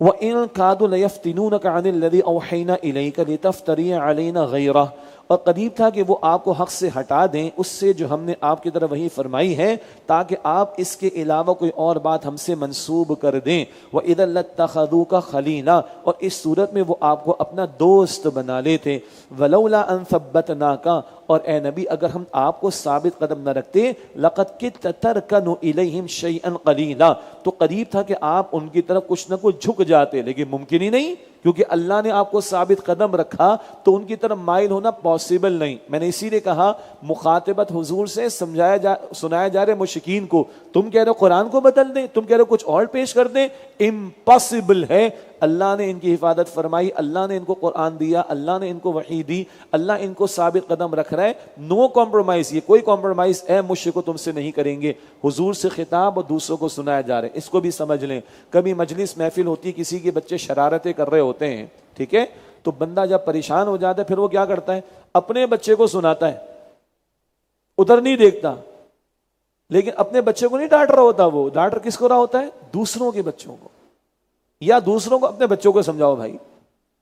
S1: وَإِن كَادُوا لَيَفْتِنُونَكَ عَنِ الَّذِي أَوْحَيْنَا إِلَيْكَ لِتَفْتَرِيَ عَلَيْنَا غَيْرَهُ، اور قریب تھا کہ وہ آپ کو حق سے ہٹا دیں اس سے جو ہم نے آپ کی طرف وحی فرمائی ہے، تاکہ آپ اس کے علاوہ کوئی اور بات ہم سے منسوب کر دیں۔ وَإِذًا لَاتَّخَذُوكَ خَلِيلًا، اور اس صورت میں وہ آپ کو اپنا دوست بنا لیتے۔ وَلَوْلَا أَن ثَبَّتْنَاكَ، اور اے نبی اگر ہم آپ کو ثابت قدم نہ رکھتے، لَقَدْ كِدتَّ تَرْكَنُ إِلَيْهِمْ شَيْئًا قَلِيلًا، تو قریب تھا کہ آپ ان کی طرف کچھ نہ کچھ جھک جاتے، لیکن ممکن ہی نہیں، کیونکہ اللہ نے آپ کو ثابت قدم رکھا تو ان کی طرف مائل ہونا پاسبل نہیں۔ میں نے اسی لیے کہا مخاطبت حضور سے سنایا جا رہے مشرکین کو، تم کہہ رہے ہو قرآن کو بدل دیں، تم کہہ رہے ہو کچھ اور پیش کر دیں، امپاسبل ہے۔ اللہ نے ان کی حفاظت فرمائی، اللہ نے ان کو قرآن دیا، اللہ نے ان کو وحی دی، اللہ ان کو ثابت قدم رکھ رہا ہے، نو کمپرومائز، یہ کوئی کمپرومائز اے مشرکو تم سے نہیں کریں گے۔ حضور سے خطاب اور دوسروں کو سنایا جا رہا ہے، اس کو بھی سمجھ لیں۔ کبھی مجلس محفل ہوتی، کسی کے بچے شرارتیں کر رہے ہوتے ہیں، ٹھیک ہے، تو بندہ جب پریشان ہو جاتا ہے پھر وہ کیا کرتا ہے، اپنے بچے کو سناتا ہے، ادھر نہیں دیکھتا، لیکن اپنے بچے کو نہیں ڈانٹ رہا ہوتا، وہ ڈانٹ کس کو رہا ہوتا ہے، دوسروں کے بچوں کو، یا دوسروں کو اپنے بچوں کو سمجھاؤ بھائی،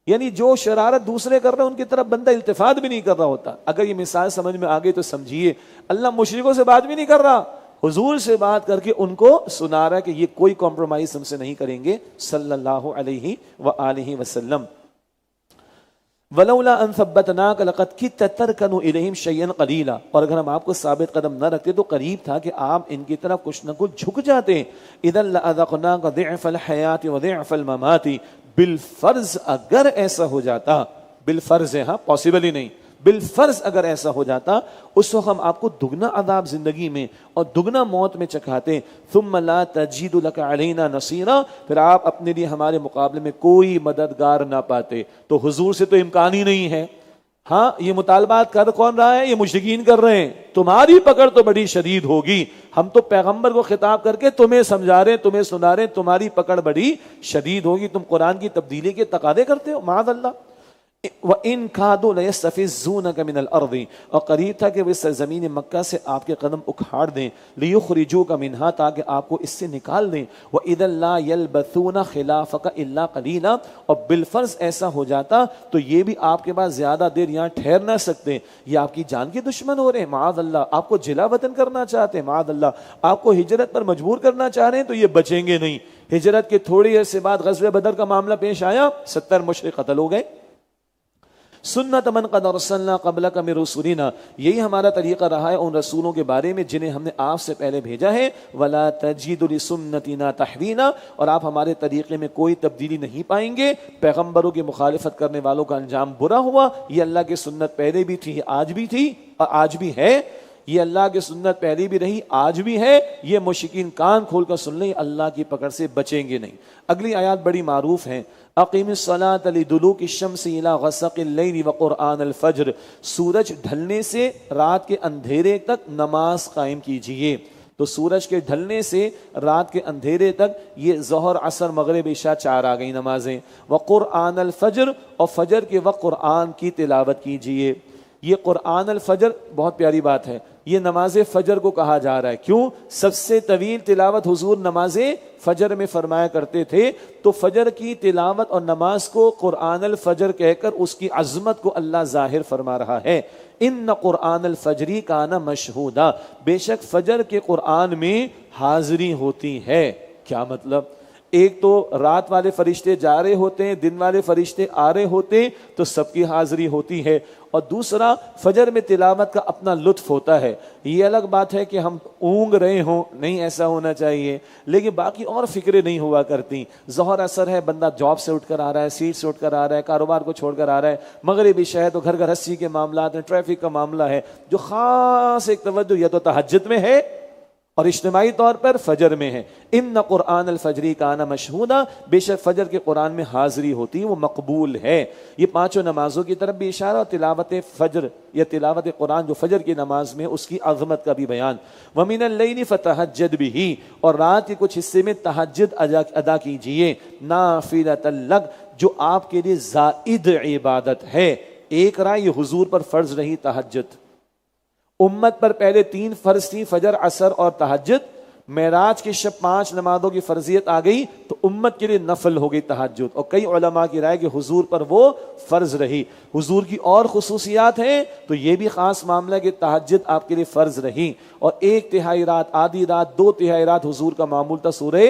S1: یعنی جو شرارت دوسرے کر رہے ہیں ان کی طرف بندہ التفات بھی نہیں کر رہا ہوتا۔ اگر یہ مثال سمجھ میں آ گئی تو سمجھیے اللہ مشرکوں سے بات بھی نہیں کر رہا، حضور سے بات کر کے ان کو سنا رہا ہے کہ یہ کوئی کمپرومائز ہم سے نہیں کریں گے صلی اللہ علیہ وآلہ وسلم۔ ولولا ان ثبتناک لقد کدت ترکن الیہم شیئا قلیلا، اور اگر ہم آپ کو ثابت قدم نہ رکھتے تو قریب تھا کہ آپ ان کی طرف کچھ نہ کچھ جھک جاتے. اذا لاذقناک ضعف الحیات وضعف الممات، بالفرض اگر ایسا ہو جاتا، بالفرض ہے ہاں، پاسبل ہی نہیں، بالفرض اگر ایسا ہو جاتا اس وقت ہم آپ کو دگنا عذاب زندگی میں اور دگنا موت میں چکھاتے. ثم لا تجید لك علینا نصیرا، پھر آپ اپنے لیے ہمارے مقابلے میں کوئی مددگار نہ پاتے. تو حضور سے تو امکان ہی نہیں ہے. ہاں یہ مطالبات کر کون رہا ہے؟ یہ مشرکین کر رہے ہیں. تمہاری پکڑ تو بڑی شدید ہوگی، ہم تو پیغمبر کو خطاب کر کے تمہیں سمجھا رہے ہیں، تمہیں سنا رہے ہیں، تمہاری پکڑ بڑی شدید ہوگی. تم قرآن کی تبدیلی کے تقاضے کرتے ہو، معاذ اللہ. وَإِن كَادُوا لَيَسْتَفِزُّونَكَ مِنَ الْأَرْضِ، اور قریب تھا کہ وہ سرزمین مکہ سے آپ کے قدم اکھاڑ دیں. لِيُخْرِجُوكَ مِنْهَا، تاکہ آپ کو اس سے نکال دیں. وَإِذًا لَا يَلْبَثُونَ خِلَافَكَ إِلَّا قَلِيلًا، اور بالفرض ایسا ہو جاتا تو یہ بھی آپ کے پاس زیادہ دیر یہاں ٹھہر نہ سکتے. یہ آپ کی جان کے دشمن ہو رہے ہیں معاذ اللہ، آپ کو جلا وطن کرنا چاہتے ہیں معاذ اللہ، آپ کو ہجرت پر مجبور کرنا چاہ رہے ہیں، تو یہ بچیں گے نہیں. ہجرت کے تھوڑی عرصے بعد غزوہ بدر کا معاملہ پیش آیا، 70 مشرک قتل ہو گئے. سنت من قد ارسلنا قبلک من رسولنا، یہی ہمارا طریقہ رہا ہے ان رسولوں کے بارے میں جنہیں ہم نے آپ سے پہلے بھیجا ہے. ولا تجد لسنتنا تحویلا، اور آپ ہمارے طریقے میں کوئی تبدیلی نہیں پائیں گے. پیغمبروں کی مخالفت کرنے والوں کا انجام برا ہوا. یہ اللہ کی سنت پہلے بھی تھی، آج بھی تھی اور آج بھی ہے. یہ اللہ کی سنت پہلے بھی رہی، آج بھی ہے. یہ مشرکین کان کھول کر سن لیں، اللہ کی پکڑ سے بچیں گے نہیں. اگلی آیات بڑی معروف ہیں. اقیم الصلاۃ لدلوک الشمس الی غسق اللیل وقرآن الفجر، سورج ڈھلنے سے رات کے اندھیرے تک نماز قائم کیجیے. تو سورج کے ڈھلنے سے رات کے اندھیرے تک یہ ظہر عصر مغرب عشاء 4 آ گئی نمازیں. وقرآن الفجر، اور فجر کے وقت قرآن کی تلاوت کیجیے. یہ قرآن الفجر بہت پیاری بات ہے، یہ نماز فجر کو کہا جا رہا ہے. کیوں؟ سب سے طویل تلاوت حضور نماز فجر میں فرمایا کرتے تھے. تو فجر کی تلاوت اور نماز کو قرآن الفجر کہہ کر اس کی عظمت کو اللہ ظاہر فرما رہا ہے. ان قرآن الفجری کان مشہودا، بے شک فجر کے قرآن میں حاضری ہوتی ہے. کیا مطلب؟ ایک تو رات والے فرشتے جا رہے ہوتے ہیں، دن والے فرشتے آ رہے ہوتے ہیں، تو سب کی حاضری ہوتی ہے. اور دوسرا فجر میں تلاوت کا اپنا لطف ہوتا ہے. یہ الگ بات ہے کہ ہم اونگ رہے ہوں، نہیں ایسا ہونا چاہیے، لیکن باقی اور فکریں نہیں ہوا کرتی. ظہر اثر ہے، بندہ جاب سے اٹھ کر آ رہا ہے، سیٹ سے اٹھ کر آ رہا ہے، کاروبار کو چھوڑ کر آ رہا ہے. مغرب عشاء ہے تو گھر گھر ہستی کے معاملات ہیں، ٹریفک کا معاملہ ہے. جو خاص ایک توجہ یا تو تہجد میں ہے اور اجتماعی طور پر فجر میں ہے. ان قرآن الفجری کان مشہودا، بے شک فجر کے قرآن میں حاضری ہوتی ہے، وہ مقبول ہے. یہ 5 نمازوں کی طرف بھی اشارہ، اور تلاوت فجر یا تلاوت قرآن جو فجر کی نماز میں اس کی عظمت کا بھی بیان. ومن اللیل فتہجد بہ، اور رات کے کچھ حصے میں تہجد ادا کیجئے. نافلۃ لک، جو آپ کے لیے زائد عبادت ہے. ایک رائے یہ حضور پر فرض رہی تہجد، امت پر پہلے 3 فرض تھی، فجر عصر اور تہجد. معراج کی شب 5 نمازوں کی فرضیت آ گئی تو امت کے لیے نفل ہو گئی تہجد. اور کئی علماء کی رائے کہ حضور پر وہ فرض رہی. حضور کی اور خصوصیات ہیں تو یہ بھی خاص معاملہ ہے کہ تہجد آپ کے لیے فرض رہی. اور 1/3 رات، آدھی رات، 2/3 رات حضور کا معمول تھا سورہ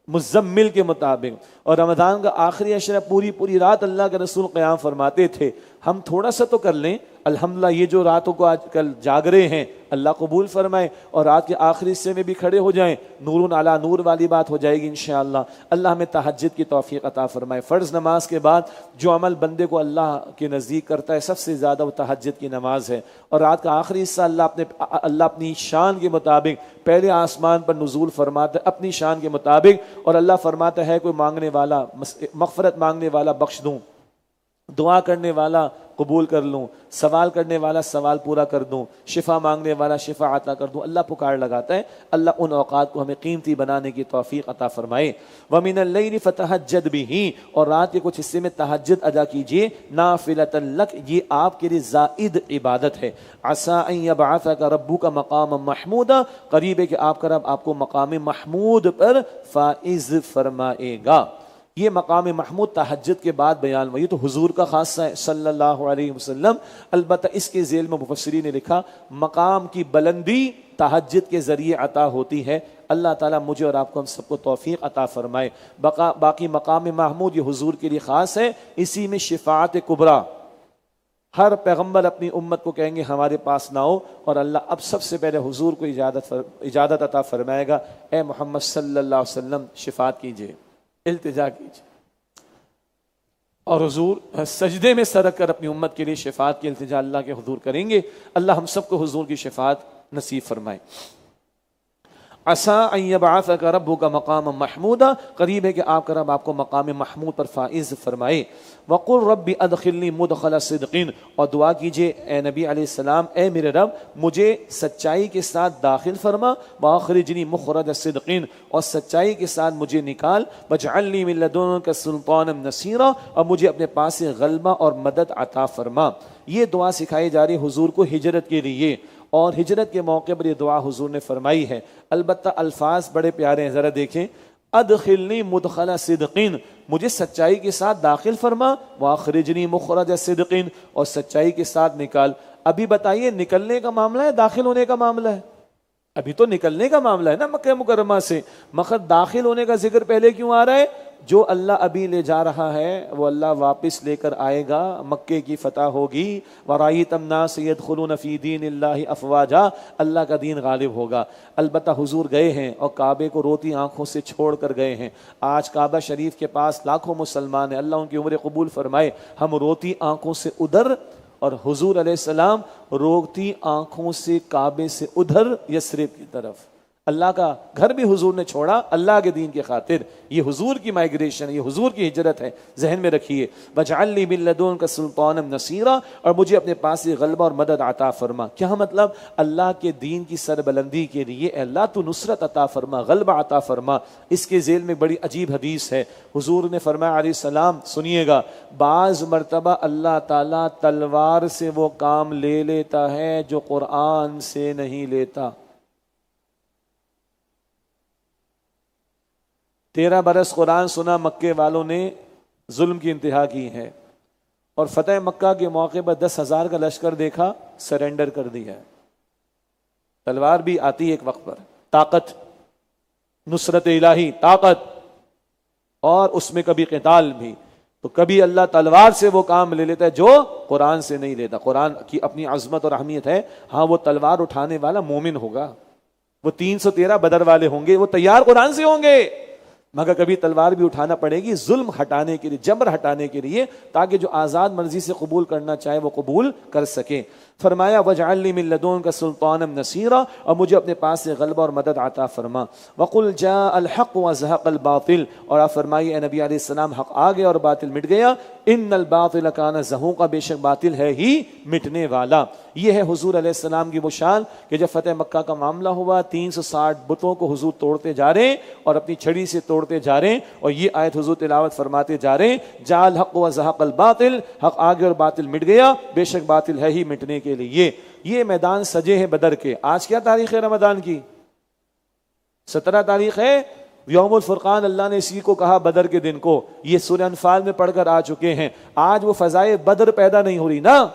S1: مزمل کے مطابق. اور رمضان کا آخری عشرہ پوری رات اللہ کے رسول قیام فرماتے تھے. ہم تھوڑا سا تو کر لیں الحمدللہ. یہ جو راتوں کو آج کل جاگ رہے ہیں اللہ قبول فرمائے، اور رات کے آخری حصے میں بھی کھڑے ہو جائیں، نور علی نور والی بات ہو جائے گی انشاءاللہ. اللہ ہمیں تہجد کی توفیق عطا فرمائے. فرض نماز کے بعد جو عمل بندے کو اللہ کے نزدیک کرتا ہے سب سے زیادہ وہ تہجد کی نماز ہے. اور رات کا آخری حصہ اللہ اپنی شان کے مطابق پہلے آسمان پر نزول فرماتا ہے اپنی شان کے مطابق. اور اللہ فرماتا ہے کوئی مانگنے والا مغفرت مانگنے والا بخش دوں، دعا کرنے والا قبول کر لوں، سوال کرنے والا سوال پورا کر دوں، شفا مانگنے والا شفا عطا کر دوں. اللہ پکار لگاتا ہے. اللہ ان اوقات کو ہمیں قیمتی بنانے کی توفیق عطا فرمائے. وَمِنَ اللَّيْلِ فَتَهَجَّدْ بِهِ، اور رات کے کچھ حصے میں تہجد ادا کیجیے. نافلۃ لک، یہ آپ کے لیے زائد عبادت ہے. عسیٰ ان یبعثک ربک مقاما محمودا، قریب ہے کہ آپ کا رب آپ کو مقام محمود پر فائز فرمائے گا. یہ مقام محمود تہجد کے بعد بیان ہوا. یہ تو حضور کا خاصہ ہے صلی اللہ علیہ وسلم. البتہ اس کے ذیل میں مفسرین نے لکھا مقام کی بلندی تہجد کے ذریعے عطا ہوتی ہے. اللہ تعالیٰ مجھے اور آپ کو ہم سب کو توفیق عطا فرمائے. باقی مقام محمود یہ حضور کے لیے خاص ہے. اسی میں شفاعت کبریٰ ہر پیغمبر اپنی امت کو کہیں گے ہمارے پاس نہ آؤ، اور اللہ اب سب سے پہلے حضور کو اجازت عطا فرمائے گا، اے محمد صلی اللہ علیہ وسلم شفاعت کیجئے، التجا کیجئے، اور حضور سجدے میں سر رکھ کر اپنی امت کے لیے شفاعت کی التجا اللہ کے حضور کریں گے۔ اللہ ہم سب کو حضور کی شفاعت نصیب فرمائے۔ عسیٰ ان یبعثک ربک مقاما محمودا، قریب ہے کہ آپ کا رب آپ کو مقام محمود پر فائز فرمائے۔ وقل رب ادخلنی مدخل صدق، اور دعا کیجئے اے نبی علیہ السلام، اے میرے رب مجھے سچائی کے ساتھ داخل فرما، واخرجنی مخرج صدق، اور سچائی کے ساتھ مجھے نکال، واجعلنی من لدنک سلطانا نصیرا، اور مجھے اپنے پاس سے غلبہ اور مدد عطا فرما۔ یہ دعا سکھائی جا رہی حضور کو ہجرت کے لیے، اور ہجرت کے موقع پر یہ دعا حضور نے فرمائی ہے۔ البتہ الفاظ بڑے پیارے ہیں، ذرا دیکھیں، ادخلنی مدخل صدقین، مجھے سچائی کے ساتھ داخل فرما، واخرجنی مخرج صدقین، اور سچائی کے ساتھ نکال۔ ابھی بتائیے نکلنے کا معاملہ ہے داخل ہونے کا معاملہ ہے؟ ابھی تو نکلنے کا معاملہ ہے نا مکہ مکرمہ سے، مگر داخل ہونے کا ذکر پہلے کیوں آ رہا ہے؟ جو اللہ ابھی لے جا رہا ہے وہ اللہ واپس لے کر آئے گا، مکے کی فتح ہوگی، وَرَأَيْتَ النَّاسَ يَدْخُلُونَ فِي دِينِ اللَّهِ أَفْوَاجًا، اللہ کا دین غالب ہوگا۔ البتہ حضور گئے ہیں اور کعبے کو روتی آنکھوں سے چھوڑ کر گئے ہیں۔ آج کعبہ شریف کے پاس لاکھوں مسلمان ہیں، اللہ ان کی عمر قبول فرمائے۔ ہم روتی آنکھوں سے ادھر، اور حضور علیہ السلام روتی آنکھوں سے کعبے سے ادھر یثرب کی طرف۔ اللہ کا گھر بھی حضور نے چھوڑا اللہ کے دین کی خاطر۔ یہ حضور کی مائگریشن، یہ حضور کی ہجرت ہے، ذہن میں رکھیے۔ وَاجْعَلْنِي مِن لَّدُنْكَ سُلْطَانًا نَصِيرًا، اور مجھے اپنے پاس سے غلبہ اور مدد عطا فرما۔ کیا مطلب؟ اللہ کے دین کی سربلندی کے لیے اے اللہ تو نصرت عطا فرما، غلبہ عطا فرما۔ اس کے ذیل میں بڑی عجیب حدیث ہے، حضور نے فرمایا علیہ السلام، سنیے گا، بعض مرتبہ اللہ تعالیٰ تلوار سے وہ کام لے لیتا ہے جو قرآن سے نہیں لیتا۔ 13 برس قرآن سنا، مکے والوں نے ظلم کی انتہا کی ہے، اور فتح مکہ کے موقع پر 10,000 کا لشکر دیکھا، سرنڈر کر دیا ہے۔ تلوار بھی آتی ہے ایک وقت پر، طاقت، نصرت الہی، طاقت، اور اس میں کبھی قتال بھی۔ تو کبھی اللہ تلوار سے وہ کام لے لیتا ہے جو قرآن سے نہیں لیتا۔ قرآن کی اپنی عظمت اور اہمیت ہے، ہاں وہ تلوار اٹھانے والا مومن ہوگا، وہ 313 بدر والے ہوں گے، وہ تیار قرآن سے ہوں گے، مگر کبھی تلوار بھی اٹھانا پڑے گی ظلم ہٹانے کے لیے، جبر ہٹانے کے لیے، تاکہ جو آزاد مرضی سے قبول کرنا چاہے وہ قبول کر سکے۔ فرمایا وَاجْعَلْنِي مِن لَّدُنْكَ سُلْطَانًا نَصِيرًا، اور مجھے اپنے پاس سے غلبہ اور مدد عطا فرما۔ وَقُلْ جَاءَ الْحَقُّ وَزَهَقَ الْبَاطِلُ، اور آپ فرمائیے اے نبی علیہ السلام حق آ گیا اور باطل مٹ گیا۔ ان الباطل کان زہوقا، بے شک باطل ہے ہی مٹنے والا۔ یہ ہے حضور علیہ السلام کی وہ شان کہ جب فتح مکہ کا معاملہ ہوا، 360 بتوں کو حضور توڑتے جا رہے ہیں اور اپنی چھڑی سے توڑتے جا رہے ہیں، اور یہ آیت حضور تلاوت فرماتے جا رہے ہیں، جاء الحق وزهق الباطل، حق آ گیا اور باطل مٹ گیا، بے شک باطل ہے ہی مٹنے کے لیے۔ یہ میدان سجے ہیں بدر کے۔ آج کیا تاریخ ہے رمضان کی؟ 17 تاریخ ہے، یوم الفرقان، اللہ نے اسی کو کہا بدر کے دن کو، یہ سورہ انفال میں پڑھ کر آ چکے ہیں۔ آج وہ فضائے بدر پیدا نہیں ہو رہی نا،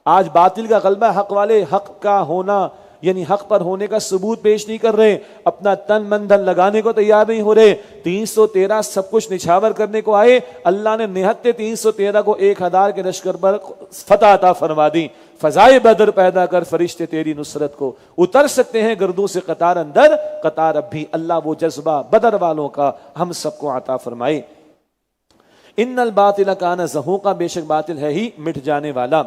S1: آج باطل کا غلبہ، حق والے حق کا ہونا یعنی حق پر ہونے کا ثبوت پیش نہیں کر رہے، اپنا تن من دھن لگانے کو تیار نہیں ہو رہے۔ 313 سب کچھ نچھاور کرنے کو آئے، اللہ نے نہتے 313 کو 1000 کے لشکر پر فتح عطا فرما دی۔ فضائے بدر پیدا کر فرشتے تیری نصرت کو اتر سکتے ہیں گردوں سے قطار اندر، قطار اب بھی۔ اللہ وہ جذبہ بدر والوں کا ہم سب کو عطا فرمائے۔ ان الباطل کان زہوقا، بے شک باطل ہے ہی مٹ جانے والا۔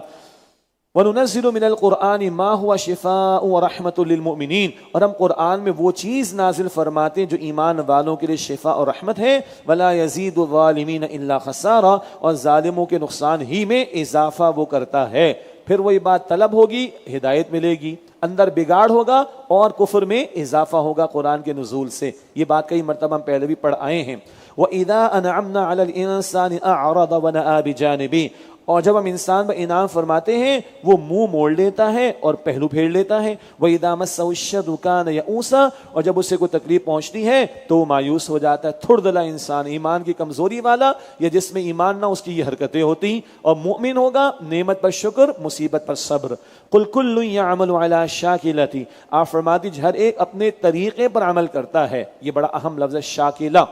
S1: وَنُنَزِّلُ مِنَ الْقُرْآنِ مَا هُوَ شِفَاءٌ وَرَحْمَةٌ لِّلْمُؤْمِنِينَ، اور ہم قرآن میں وہ چیز نازل فرماتے ہیں جو ایمان والوں کے لیے شفا اور رحمت ہے۔ وَلَا يَزِيدُ الظَّالِمِينَ إِلَّا خَسَارًا، اور ظالموں کے نقصان ہی میں اضافہ وہ کرتا ہے۔ پھر وہی بات، طلب ہوگی ہدایت ملے گی، اندر بگاڑ ہوگا اور کفر میں اضافہ ہوگا قرآن کے نزول سے۔ یہ بات کئی مرتبہ ہم پہلے بھی پڑھ آئے ہیں۔ وَإِذَا أَنْعَمْنَا عَلَى الْإِنسَانِ أَعْرَضَ وَنَأَىٰ بِجَانِبِهِ، اور جب ہم انسان پر انعام فرماتے ہیں وہ منہ موڑ لیتا ہے اور پہلو پھیر لیتا ہے۔ وَإِذَا مَسَّهُ الشَّرُّ كَانَ يَئُوسًا، اور جب اسے کوئی تکلیف پہنچتی ہے تو وہ مایوس ہو جاتا ہے۔ تھڑ دلا انسان، ایمان کی کمزوری والا یا جس میں ایمان نہ، اس کی یہ حرکتیں ہوتی، اور مومن ہوگا نعمت پر شکر، مصیبت پر صبر۔ قُلْ كُلٌّ يَعْمَلُ عَلَىٰ شَاكِلَتِهِ، آپ فرماتی ہر ایک اپنے طریقے پر عمل کرتا ہے۔ یہ بڑا اہم لفظ ہے، شاکلہ،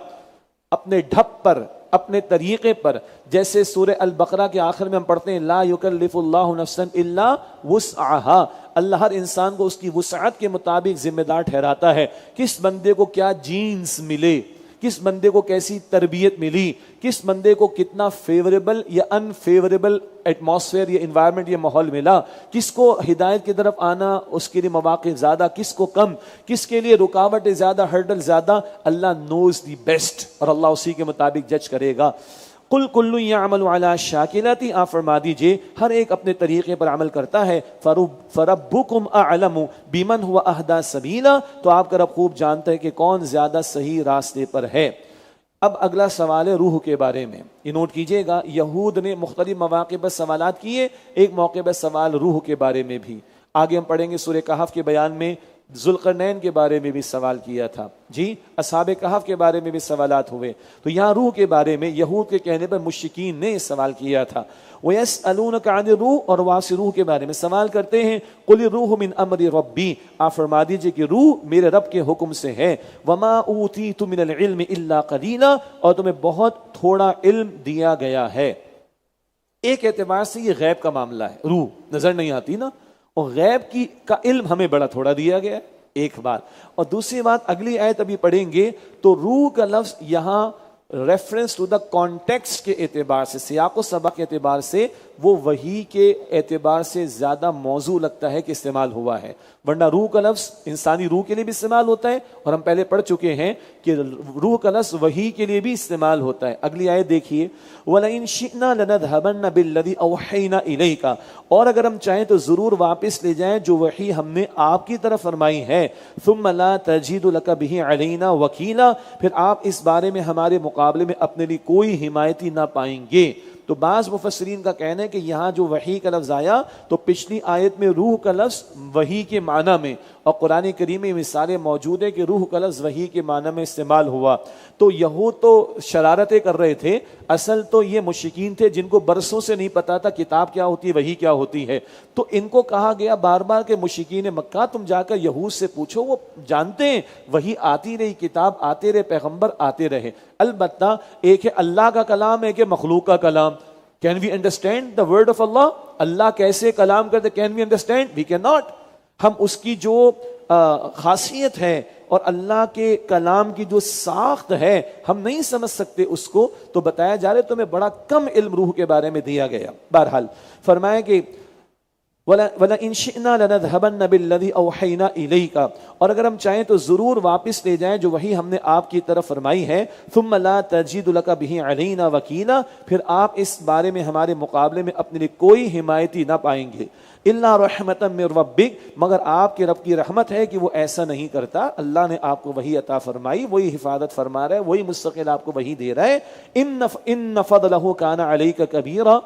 S1: اپنے ڈھب پر، اپنے طریقے پر. جیسے سورہ البقرہ کے آخر میں ہم پڑھتے ہیں لا یکلف اللہ نفسا الا وسعها، اللہ ہر انسان کو اس کی وسعت کے مطابق ذمہ دار ٹھہراتا ہے. کس بندے کو کیا جینز ملے، کس بندے کو کیسی تربیت ملی، کس بندے کو کتنا فیوریبل یا انفیوریبل ایٹماسفیئر یا انوائرمنٹ یا ماحول ملا، کس کو ہدایت کی طرف آنا اس کے لیے مواقع زیادہ، کس کو کم، کس کے لیے رکاوٹیں زیادہ، ہرڈل زیادہ. اللہ نوز دی بیسٹ، اور اللہ اسی کے مطابق جج کرے گا. قل کل یعمل علی شاکلتی، آپ فرما دیجئے ہر ایک اپنے طریقے پر عمل کرتا ہے. فربکم اعلم بمن هو اہدی سبیلا، تو آپ کا رب خوب جانتا ہے کہ کون زیادہ صحیح راستے پر ہے. اب اگلا سوال ہے روح کے بارے میں. یہ نوٹ کیجئے گا، یہود نے مختلف مواقع پر سوالات کیے، ایک موقع پر سوال روح کے بارے میں بھی. آگے ہم پڑھیں گے سورہ کہف کے بیان میں ذوالقرنین کے بارے میں بھی سوال کیا تھا، جی اصحاب کہف کے بارے میں بھی سوالات ہوئے. تو یہاں روح کے بارے میں یہود کے کہنے پر مشرکین نے سوال کیا تھا. وَيَسْأَلُونَكَ عَنِ الرُّوحِ، اور وہاں سے روح کے بارے میں سوال کرتے ہیں. قُلِ الرُّوحُ مِنْ أَمْرِ رَبِّي، آپ فرما دیجئے کہ روح میرے رب کے حکم سے ہے. وَمَا أُوتِيتُ مِنَ الْعِلْمِ إِلَّا قَلِيلًا، اور تمہیں بہت تھوڑا علم دیا گیا ہے. ایک اعتبار سے یہ غیب کا معاملہ ہے، روح نظر نہیں آتی نا، اور غیب کا علم ہمیں بڑا تھوڑا دیا گیا ہے، ایک بات. اور دوسری بات اگلی آیت ابھی پڑھیں گے تو روح کا لفظ یہاں ریفرنس ٹو دا کانٹیکسٹ کے اعتبار سے، سیاق و سبق کے اعتبار سے وہ وحی کے اعتبار سے زیادہ موضوع لگتا ہے کہ استعمال ہوا ہے. ورنہ روح کا لفظ انسانی روح کے لیے بھی استعمال ہوتا ہے، اور ہم پہلے پڑھ چکے ہیں کہ روح کا لفظ وحی کے لیے بھی استعمال ہوتا ہے. اگلی آیت دیکھیے، وَلَئِن شِئْنَا لَنَذْهَبَنَّ بِالَّذِي أَوْحَيْنَا إِلَيْكَ، اور اگر ہم چاہیں تو ضرور واپس لے جائیں جو وحی ہم نے آپ کی طرف فرمائی ہے. ثُمَّ لَا تَجِدُ لَكَ بِهِ عَلَيْنَا وَكِيلًا، پھر آپ اس بارے میں ہمارے مقابلے میں اپنے لیے کوئی حمایتی نہ پائیں گے. تو بعض مفسرین کا کہنا ہے کہ یہاں جو وحی کا لفظ آیا تو پچھلی آیت میں روح کا لفظ وحی کے معنی میں، اور قرآن کریم میں مثالیں موجود ہیں کہ روح کا لفظ وحی کے معنی میں استعمال ہوا. تو یہود تو شرارتیں کر رہے تھے، اصل تو یہ مشرکین تھے جن کو برسوں سے نہیں پتا تھا کتاب کیا ہوتی ہے، وحی کیا ہوتی ہے. تو ان کو کہا گیا بار بار کہ مشرکین مکہ تم جا کر یہود سے پوچھو، وہ جانتے ہیں وحی آتی رہی، کتاب آتے رہے، پیغمبر آتے رہے. البتہ ایک ہے اللہ کا کلام، ایک ہے مخلوق کا کلام. Can we understand the word of Allah؟ اللہ کیسے کلام کرتے، can we understand؟ we cannot. ہم اس کی جو خاصیت ہے اور اللہ کے کلام کی جو ساخت ہے ہم نہیں سمجھ سکتے اس کو. تو بتایا جا رہا ہے تمہیں بڑا کم علم روح کے بارے میں دیا گیا. بہرحال فرمایا کہ وَلَئِن شِئْنَا لَنَذْهَبَنَّ بِالَّذِي أَوْحَيْنَا إِلَيْكَ، اور اگر ہم چاہیں تو ضرور واپس لے جائیں جو وحی ہم نے آپ کی طرف فرمائی ہے. ثُمَّ لَا تَجِدُ لَكَ بِهِ عَلَيْنَا وَكِيلًا، پھر آپ اس بارے میں ہمارے مقابلے میں اپنے لیے کوئی حمایتی نہ پائیں گے. إِلَّا رَحْمَةً مِّن رَبِّكَ، مگر آپ کے رب کی رحمت ہے کہ وہ ایسا نہیں کرتا. اللہ نے آپ کو وحی عطا فرمائی، وہی حفاظت فرما رہا ہے، وہی مستقل آپ کو وحی دے رہا ہے. إِنَّ فَضْلَهُ كَانَ عَلَيْكَ كَبِيرًا،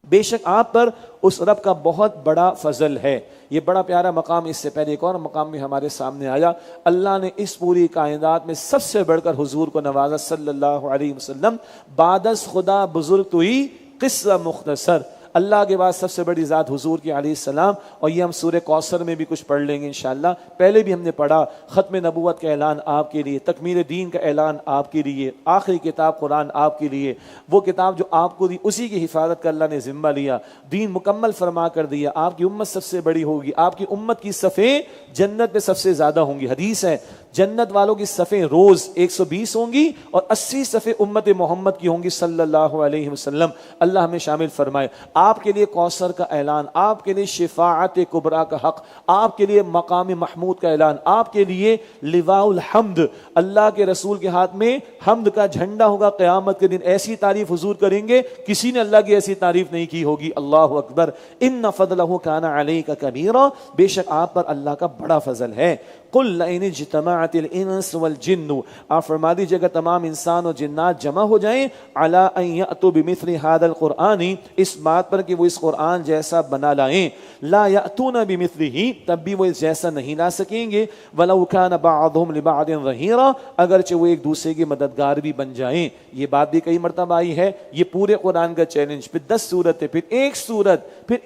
S1: بے شک آپ پر اس رب کا بہت بڑا فضل ہے. یہ بڑا پیارا مقام. اس سے پہلے ایک اور مقام بھی ہمارے سامنے آیا. اللہ نے اس پوری کائنات میں سب سے بڑھ کر حضور کو نوازا صلی اللہ علیہ وسلم. بعد از خدا بزرگ تو ہی قصہ مختصر، اللہ کے بعد سب سے بڑی ذات حضور کی علیہ السلام. اور یہ ہم سورہ کوثر میں بھی کچھ پڑھ لیں گے انشاءاللہ. پہلے بھی ہم نے پڑھا ختم نبوت کا اعلان آپ کے لیے، تکمیل دین کا اعلان آپ کے لیے، آخری کتاب قرآن آپ کے لیے، وہ کتاب جو آپ کو دی اسی کی حفاظت کا اللہ نے ذمہ لیا، دین مکمل فرما کر دیا. آپ کی امت سب سے بڑی ہوگی، آپ کی امت کی صفیں جنت میں سب سے زیادہ ہوں گی. حدیث ہے جنت والوں کی صفیں روز 120 ہوں گی اور 80 صفیں امت محمد کی ہوں گی صلی اللہ علیہ وسلم. اللہ ہمیں شامل فرمائے. آپ کے لیے کوثر کا اعلان، آپ کے لیے شفاعت کبریٰ کا حق، آپ کے لیے مقام محمود کا اعلان، آپ کے لیے لواء الحمد، اللہ کے رسول کے ہاتھ میں حمد کا جھنڈا ہوگا قیامت کے دن. ایسی تعریف حضور کریں گے کسی نے اللہ کی ایسی تعریف نہیں کی ہوگی. اللہ اکبر. ان فضلہ کان علیک کبیرا، بے شک آپ پر اللہ کا بڑا فضل ہے. قل لئن اجتمعت الانس والجن، آپ فرما دیجیے اگر تمام انسان اور جنات جمع ہو جائیں علی ان یأتوا بمثل هذا القرآن، اس بات پر کہ وہ اس قرآن جیسا بنا لائیں، لا یأتون بمثلہ، تب بھی وہ اس جیسا نہیں لا سکیں گے. ولو کان بعضهم لبعض ظہیرا، اگرچہ وہ ایک دوسرے کے مددگار بھی بن جائیں. یہ بات بھی کئی مرتبہ آئی ہے. یہ پورے قرآن کا چیلنج، پھر 10 صورتیں، پھر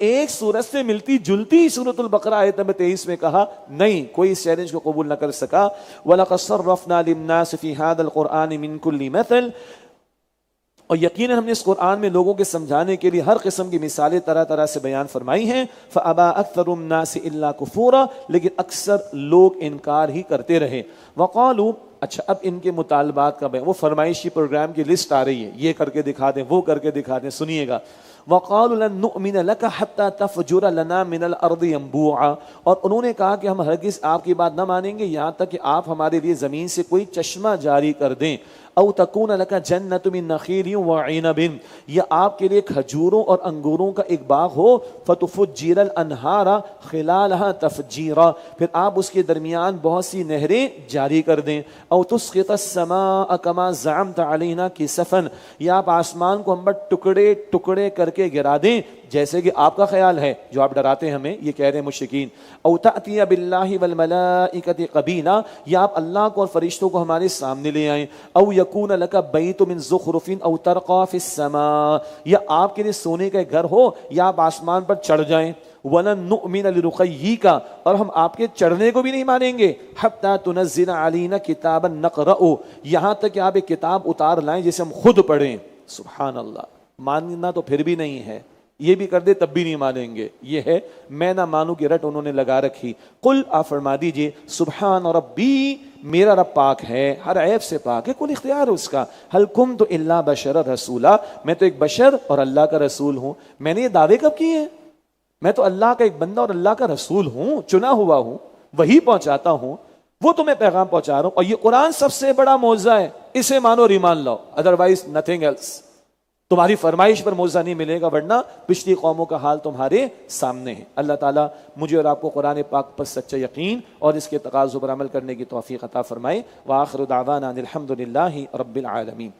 S1: ایک سورت سے ملتی جلتی سورۃ البقرہ آیت نمبر 23 میں کہا نہیں، کوئی اس چیلنج کو قبول نہ کر سکا. وَلَقَدْ صَرَّفْنَا لِلنَّاسِ فِي هَذَا الْقُرْآنِ مِنْ كُلِّ مَثَلٍ، اور یقیناً ہم نے اس قرآن میں لوگوں کے سمجھانے کے لیے ہر قسم کی مثالیں طرح طرح سے بیان فرمائی ہیں. فَأَبَى أَكْثَرُ النَّاسِ إِلَّا كُفُورًا، لیکن اکثر لوگ انکار ہی کرتے رہے. وَقَالُوا، اچھا اب ان کے مطالبات کا بیان، وہ فرمائشی پروگرام کی لسٹ آ رہی ہے، یہ کر کے دکھا دیں، وہ کر کے دکھا دیں، سنیے گا. وَقَالُوا لَن نُؤْمِنَ لَكَ حَتَّى تَفْجُرَ لَنَا مِنَ الْأَرْضِ يَنبُوعًا، اور انہوں نے کہا کہ ہم ہرگز آپ کی بات نہ مانیں گے یہاں تک کہ آپ ہمارے لیے زمین سے کوئی چشمہ جاری کر دیں. او تکون لک جنت من نخیل وعنب، یا آپ کے لیے کھجوروں اور انگوروں کا ایک باغ ہو. فتفجر الانہار خلالها تفجیرا، پھر آپ اس کے درمیان بہت سی نہریں جاری کر دیں. او تسقط السماء كما زعمت علينا كسفا، یا آپ آسمان کو ہم پر ٹکڑے ٹکڑے کر کے گرا دیں جیسے کہ آپ کا خیال ہے، جو آپ ڈراتے ہیں ہمیں، یہ کہہ رہے ہیں مشرکین. او تأتی باللہ والملائکۃ قبیلا، یا آپ اللہ کو اور فرشتوں کو ہمارے سامنے لے آئیں. او یکون لک بیت من زخرف او ترقى فی السماء، یا آپ کے لیے سونے کا گھر ہو یا آپ آسمان پر چڑھ جائیں. وَلَن نُؤْمِنَ لِرُقَيِّكَ، اور ہم آپ کے چڑھنے کو بھی نہیں مانیں گے. حَتَّى تُنَزِّلَ عَلَيْنَا كِتَابًا نَقْرَؤُ، یہاں تک کہ آپ ایک کتاب اتار لائیں جسے ہم خود پڑھیں. سبحان اللہ، ماننا تو پھر بھی نہیں ہے، یہ بھی کر دے تب بھی نہیں مانیں گے. یہ ہے میں نہ مانوں کی رٹ انہوں نے لگا رکھی. قل، آپ فرما دیجئے، سبحان ربی، میرا رب پاک ہے، ہر عیب سے پاک ہے، کل اختیار ہے اس کا. هل كنت الا بشرا رسولا، میں تو ایک بشر اور اللہ کا رسول ہوں. میں نے یہ دعوے کب کیے ہیں؟ میں تو اللہ کا ایک بندہ اور اللہ کا رسول ہوں، چنا ہوا ہوں، وہی پہنچاتا ہوں، وہ تمہیں پیغام پہنچا رہا ہوں. اور یہ قرآن سب سے بڑا معجزہ ہے، اسے مانو اور ایمان لاؤ، ادروائز نتھنگ ایلس. تمہاری فرمائش پر معجزہ نہیں ملے گا، ورنہ پچھلی قوموں کا حال تمہارے سامنے ہے. اللہ تعالیٰ مجھے اور آپ کو قرآن پاک پر سچا یقین اور اس کے تقاضوں پر عمل کرنے کی توفیق عطا فرمائے. وآخر دعوانا الحمد للہ رب العالمین.